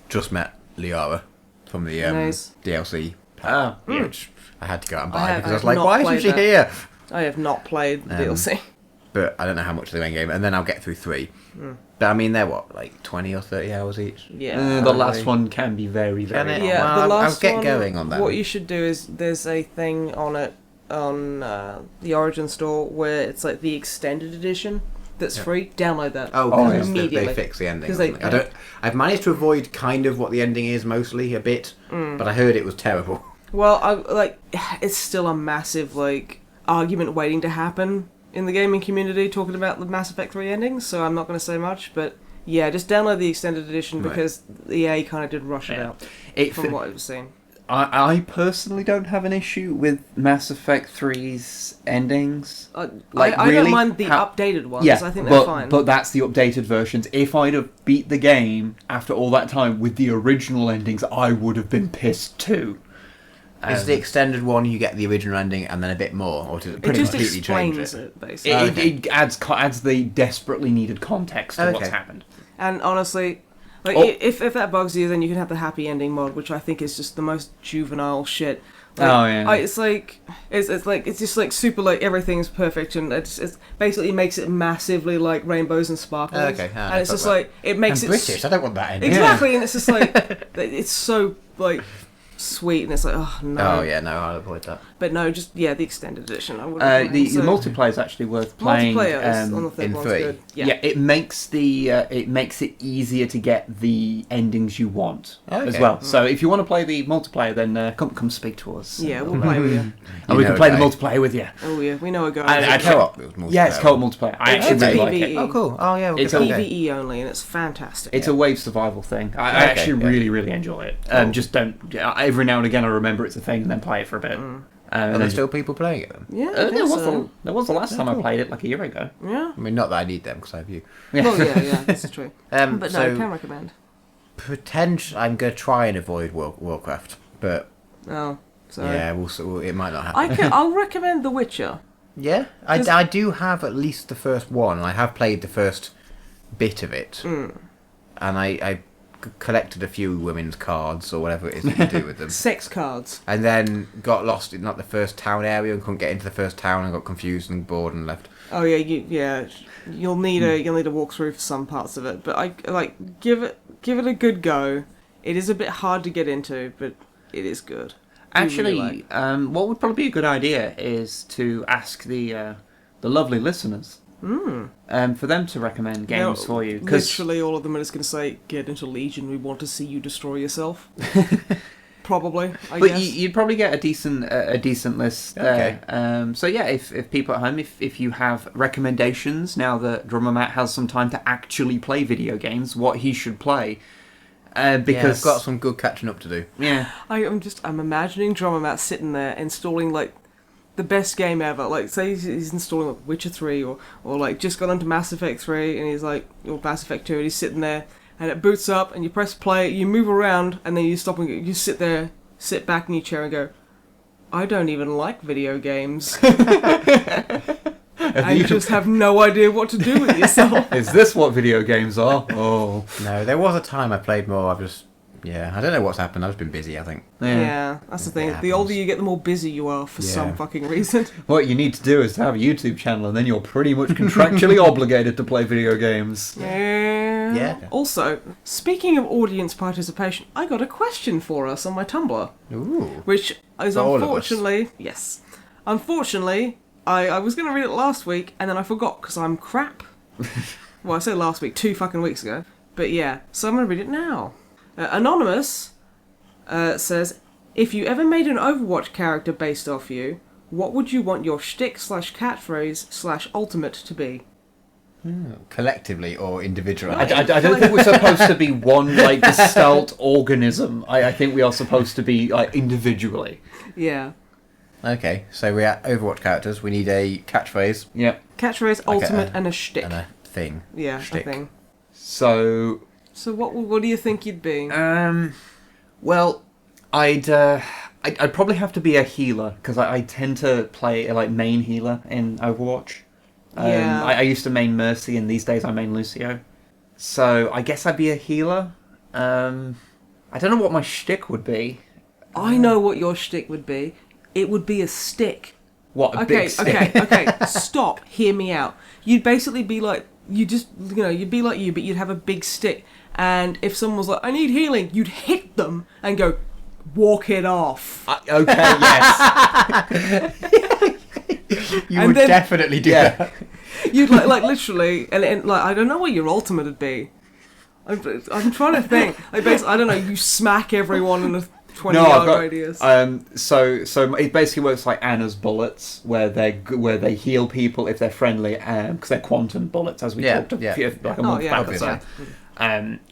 Just met Liara from the nice. DLC. Which I had to go out and buy because I was like, why isn't she here? I have not played the DLC. But I don't know how much they main game, and then I'll get through 3. But I mean, they're what, like 20 or 30 hours each? Yeah. The last one can be very, very long. Yeah, well, the last I'll get one, going on that. What you should do is, there's a thing on it, on the Origin store, where it's like the extended edition that's free. Download that. Immediately. They fix the ending. I've managed to avoid kind of what the ending is mostly, a bit, but I heard it was terrible. Well, it's still a massive, argument waiting to happen in the gaming community talking about the Mass Effect 3 endings, so I'm not going to say much, but yeah, just download the extended edition because EA kind of did rush it out from what I've seen. I personally don't have an issue with Mass Effect 3's endings. I don't mind the updated ones. I think they're fine. But that's the updated versions. If I'd have beat the game after all that time with the original endings, I would have been pissed too. Is the extended one you get the original ending and then a bit more, or does it pretty completely change it? Basically, it adds the desperately needed context to what's happened. And honestly, if that bugs you, then you can have the happy ending mod, which I think is just the most juvenile shit. It's just like super everything's perfect, and it's basically makes it massively like rainbows and sparkles. And it's just it makes it British. I don't want that ending. Exactly, and it's just it's so sweet, and it's like, oh no. Oh yeah, no, I'll avoid that. But no, just the extended edition. I wouldn't the multiplayer is actually worth playing. Multiplayer on the third in one's 3. good. Yeah, it makes it easier to get the endings you want as well. So if you want to play the multiplayer, then come speak to us. Yeah, we'll play with you. And we can play the multiplayer with you. Oh yeah, we know a guy. It's co-op. Yeah, it's co-op multiplayer. I actually really like it. Oh cool. Oh yeah, it's PvE only, and it's fantastic. It's a wave survival thing. I actually really, really enjoy it. Just don't. Every now and again, I remember it's a thing, and then play it for a bit. Are there still people playing it then? Yeah, there was the last time I played it, like a year ago. Yeah. I mean, not that I need them, because I have you. Well, yeah, that's true. But no, I can recommend. I'm going to try and avoid Warcraft, but... Oh, sorry. Yeah, it might not happen. I'll recommend The Witcher. Yeah? I do have at least the first one. I have played the first bit of it, Mm. and I collected a few women's cards or whatever it is you can do with them. Sex cards. And then got lost in not the first town area and couldn't get into the first town and got confused and bored and left. Oh yeah, you'll need a walkthrough for some parts of it, but I like give it a good go. It is a bit hard to get into, but it is good. Actually, what would probably be a good idea is to ask the lovely listeners for them to recommend games for you. Literally, all of them are just going to say, "Get into Legion. We want to see you destroy yourself." Probably, I guess. You'd probably get a decent list there. Okay. So yeah, if people at home, if you have recommendations now that Drummer Matt has some time to actually play video games, what he should play. Because I've got some good catching up to do. Yeah, I'm imagining Drummer Matt sitting there installing like the best game ever. Like, say he's installing like Witcher 3 or like just got onto Mass Effect 3 and he's like, or Mass Effect 2, and he's sitting there and it boots up and you press play, you move around and then you stop and you sit back in your chair and go, I don't even like video games. And you just have no idea what to do with yourself. Is this what video games are? Oh. No, there was a time I played more. I don't know what's happened. I've just been busy, I think. Yeah, that's the thing. The older you get, the more busy you are for some fucking reason. What you need to do is to have a YouTube channel, and then you're pretty much contractually obligated to play video games. Yeah. Also, speaking of audience participation, I got a question for us on my Tumblr. Ooh. Which is For unfortunately... Yes. Unfortunately, I was going to read it last week, and then I forgot, because I'm crap. Well, I said last week, 2 fucking weeks ago. But yeah, so I'm going to read it now. Anonymous says, if you ever made an Overwatch character based off you, what would you want your shtick/catchphrase/ultimate to be? Collectively or individually? I don't think we're supposed to be one like gestalt organism. I think we are supposed to be like individually. Yeah. Okay, so we're at Overwatch characters. We need a catchphrase. Yeah. Catchphrase, ultimate, and a shtick. And a thing. Yeah, Shtick. a thing. So what do you think you'd be? Well, I'd probably have to be a healer because I tend to play like main healer in Overwatch. Yeah. I used to main Mercy, and these days I main Lucio. So I guess I'd be a healer. I don't know what my shtick would be. I know what your shtick would be. It would be a stick. What, a big stick? Okay. Stop. Hear me out. You'd basically be like, you'd be like you, but you'd have a big stick. And if someone was like, I need healing, you'd hit them and go, walk it off. Okay, yes. You would definitely do that. You'd like literally, and like, I don't know what your ultimate would be. I'm trying to think. Like, basically, I don't know, you smack everyone in a 20-yard radius. So it basically works like Anna's bullets, where they heal people if they're friendly, because they're quantum bullets, as we talked like a month back or so.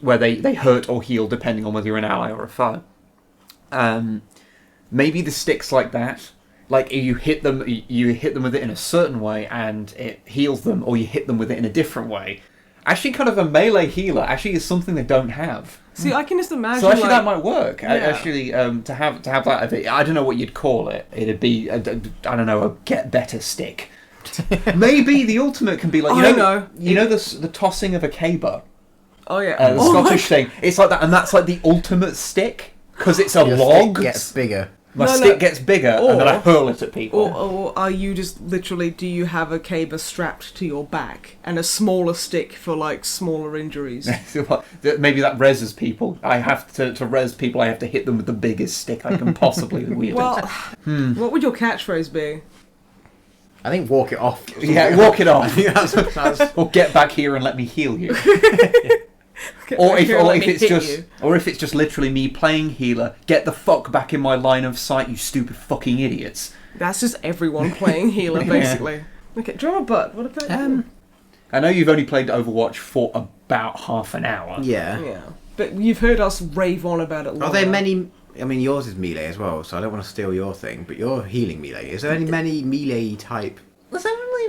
Where they hurt or heal depending on whether you're an ally or a foe. Maybe the sticks like that. Like you hit them with it in a certain way and it heals them, or you hit them with it in a different way. Actually, kind of a melee healer actually is something they don't have. See, I can just imagine. So actually, that might work. Yeah. Actually, to have that, I don't know what you'd call it. It'd be, I don't know, a get better stick. Maybe the ultimate can be like you know the tossing of a caber. Oh yeah, the Scottish thing. It's like that, and that's like the ultimate stick because it's a Your log. stick gets bigger. My stick gets bigger, and then I hurl it at people. Or are you just literally, do you have a caber strapped to your back and a smaller stick for like smaller injuries? Maybe that reses people. I have to res people, I have to hit them with the biggest stick I can possibly wield. Well, what would your catchphrase be? I think walk it off. Yeah, walk it off. I think that's Or get back here and let me heal you. Or if it's just literally me playing healer, get the fuck back in my line of sight, you stupid fucking idiots. That's just everyone playing healer, basically. Okay, Drummer Butt, what about you? I know you've only played Overwatch for about half an hour. Yeah. But you've heard us rave on about it. Are there many? I mean, yours is melee as well, so I don't want to steal your thing. But you're healing melee. Is there many melee type?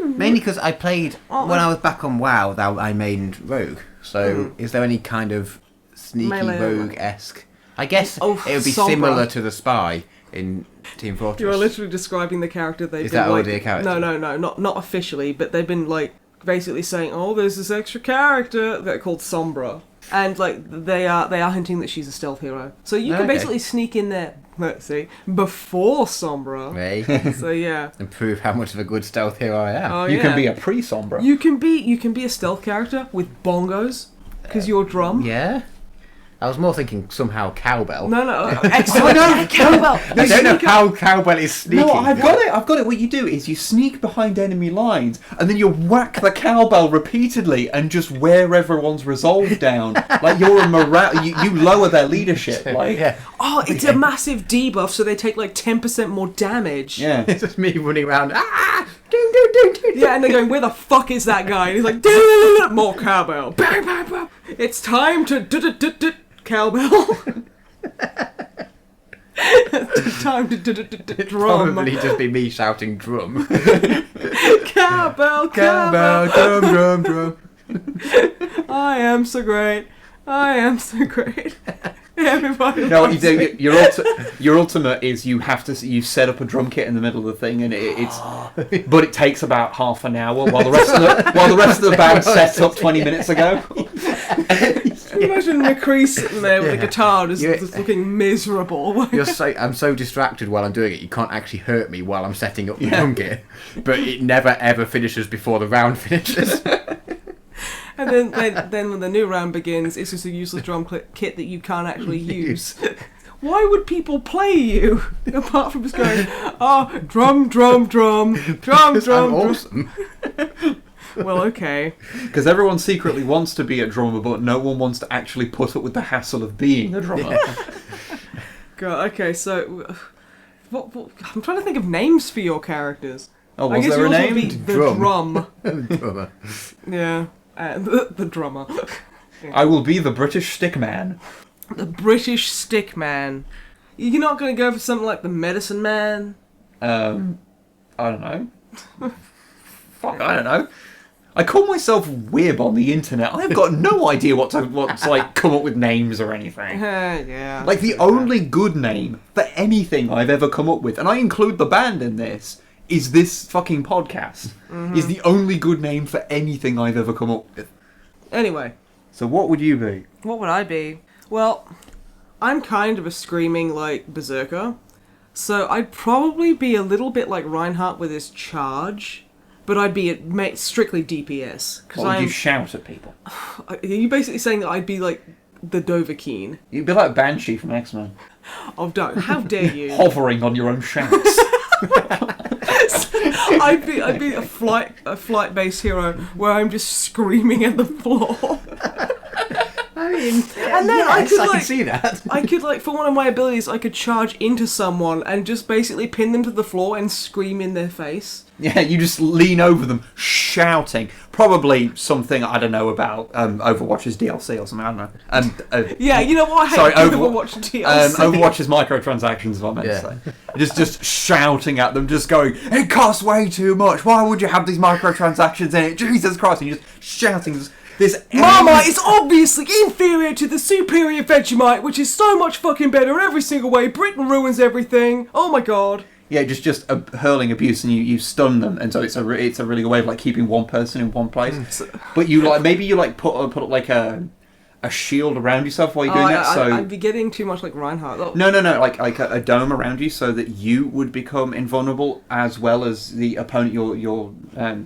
Mainly because I played when I was back on WoW. I mained rogue. So is there any kind of sneaky melee rogue-esque? I guess it would be Sombra. similar to the spy in Team Fortress. You are literally describing the character they've Is been that like... already a character? No, not officially, but they've been like basically saying, "Oh, there's this extra character that called Sombra," and like they are hinting that she's a stealth hero. So you can basically sneak in there. Let's see, before Sombra. Hey. So yeah, And prove how much of a good stealth hero I am. oh, You yeah. can be a pre-Sombra. You can be a stealth character with bongos because you're drum. Yeah? I was more thinking somehow cowbell. No, excellent. Cowbell. I don't know how cowbell is sneaking. No, I've got it. What you do is you sneak behind enemy lines, and then you whack the cowbell repeatedly, and just wear everyone's resolve down. Like you're a morale. You lower their leadership. Like Yeah. Oh, it's a massive debuff, so they take like 10% more damage. yeah. It's just me running around. Ah! Doo, doo, doo, doo. Yeah, and they're going, "Where the fuck is that guy?" And he's like, "Duh, more cowbell. Bang, bang, bang. It's time to cowbell." It's time to drum. Probably just be me shouting drum. Cowbell, Cowbell, cowbell. drum, drum, drum. I am so great. I am so great. Everybody. No, what you loves do, me. your ultimate is you set up a drum kit in the middle of the thing, and but it takes about half an hour while the rest of the band sets up 20 minutes ago. Can you imagine McCree sitting there with a guitar just looking miserable? I'm so distracted while I'm doing it, you can't actually hurt me while I'm setting up the drum gear. But it never ever finishes before the round finishes. And then when the new round begins, it's just a useless drum kit that you can't actually use. Why would people play you apart from just going, "Oh, drum, drum, drum, drum, drum, I'm drum"? awesome. Well, okay. Because everyone secretly wants to be a drummer, but no one wants to actually put up with the hassle of being a drummer. God, okay, so what, I'm trying to think of names for your characters. Oh, I was guess there a yours would name? be the drum. Drummer. Yeah, the drummer. I will be the British Stickman. The British stick man. You're not going to go for something like the medicine man? I don't know. Fuck, I don't know. I call myself Wib on the internet. I've got no idea what's like come up with names or anything. Yeah. Like the only good name for anything I've ever come up with, and I include the band in this, is this fucking podcast. Is the only good name for anything I've ever come up with. Anyway. So what would you be? What would I be? Well, I'm kind of a screaming, like, berserker. So I'd probably be a little bit like Reinhardt with his charge, but I'd be strictly DPS. What would you shout at people? Are you basically saying that I'd be like the Dovahkiin? You'd be like Banshee from X-Men. Oh, don't! How dare you! Hovering on your own shafts. I'd be a flight-based hero where I'm just screaming at the floor. I mean, And then I can see that. I could, like, for one of my abilities, I could charge into someone and just basically pin them to the floor and scream in their face. Yeah, you just lean over them, shouting. Probably something, I don't know, about Overwatch's DLC or something, I don't know. Yeah, you know what? I hate sorry, Overwatch DLC. Overwatch's microtransactions is what I meant to say. Just shouting at them, just going, "It costs way too much, why would you have these microtransactions in it? Jesus Christ," and you're just shouting this... Marmite is obviously inferior to the superior Vegemite, which is so much fucking better in every single way. Britain ruins everything. Oh my god. Yeah, just hurling abuse, and you stun them, and so it's a really good way of like keeping one person in one place. But you maybe put up like a shield around yourself while you're doing that. So I'd be getting too much like Reinhardt. Oh. no, like a dome around you, so that you would become invulnerable as well as the opponent you're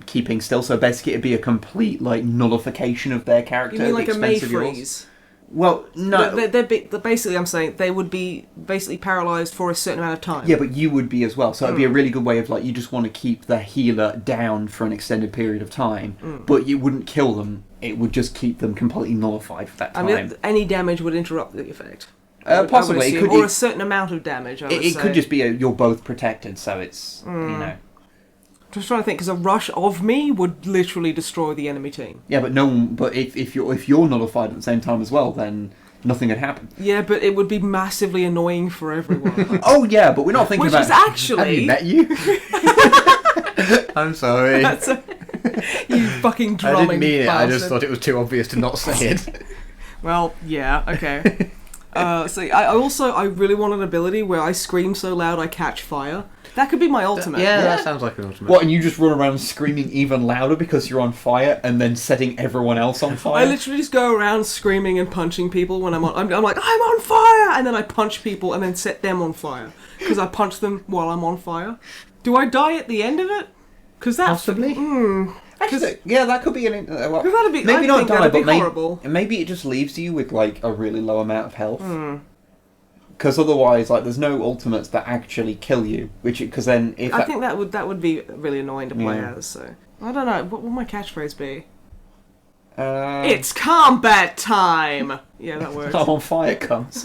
keeping still. So basically, it'd be a complete like nullification of their character. You mean like a May of yours. freeze? Well, no. They're basically, I'm saying they would be basically paralysed for a certain amount of time. Yeah, but you would be as well. So it'd be a really good way of like, you just want to keep the healer down for an extended period of time, but you wouldn't kill them. It would just keep them completely nullified for that time. I mean, any damage would interrupt the effect. Possibly. I would assume, or a certain amount of damage, I would it say. could just be you're both protected, so it's, you know. Just trying to think, because a rush of me would literally destroy the enemy team. Yeah, but no one. But if you're nullified at the same time as well, then nothing would happen. Yeah, but it would be massively annoying for everyone. Oh yeah, but we're not thinking Which about. is actually... Have you met you? I'm sorry. You fucking drumming I didn't mean it. I bastard. just thought it was too obvious to not say it. Well, yeah, okay. So I really want an ability where I scream so loud I catch fire. That could be my ultimate. Yeah, that sounds like an ultimate. What, and you just run around screaming even louder because you're on fire and then setting everyone else on fire? I literally just go around screaming and punching people when I'm like, I'm on fire! And then I punch people and then set them on fire. Because I punch them while I'm on fire. Do I die at the end of it? Because that's... Possibly. Actually, yeah, that could be an... well, that'd be, maybe I not think die, that'd but be horrible. maybe it just leaves you with, like, a really low amount of health. Because otherwise, like, there's no ultimates that actually kill you. Because then if... I think that would be really annoying to play Yeah. as, so... I don't know, what will my catchphrase be? It's It's combat time! Yeah, that works. I'm on fire, cunts.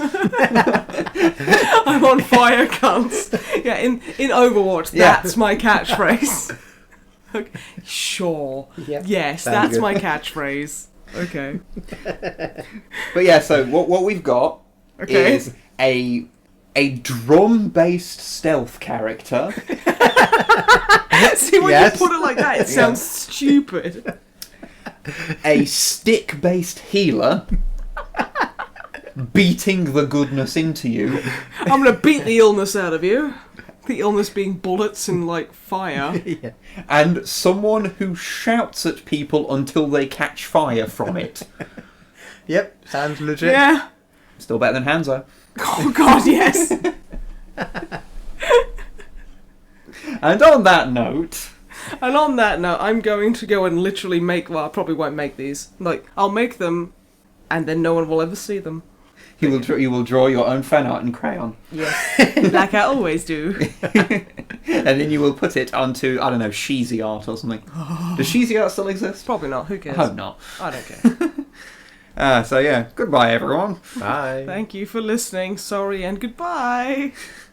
I'm on fire, cunts. Yeah, in Overwatch, Yeah. that's my catchphrase. Okay. Sure. Yeah. Yes, Sounds that's good. my catchphrase. Okay. But yeah, so what we've got Okay. is a drum-based stealth character. See, when Yes. you put it like that, it sounds stupid. A stick-based healer beating the goodness into you. I'm gonna beat the illness out of you. The illness being bullets and, like, fire. Yeah. And someone who shouts at people until they catch fire from it. Yep, sounds legit. Yeah. Still better than Hanzo. Oh, God, yes. And on that note... And on that note, I'm going to go and literally make... Well, I probably won't make these. Like, I'll make them, and then no one will ever see them. You will draw your own fan art in crayon. Yes. Like I always do. And then you will put it onto, I don't know, Sheezy art or something. Does Sheezy art still exist? Probably not. Who cares? I hope not. I don't care. So yeah, goodbye everyone. Bye. Thank you for listening. Sorry and goodbye.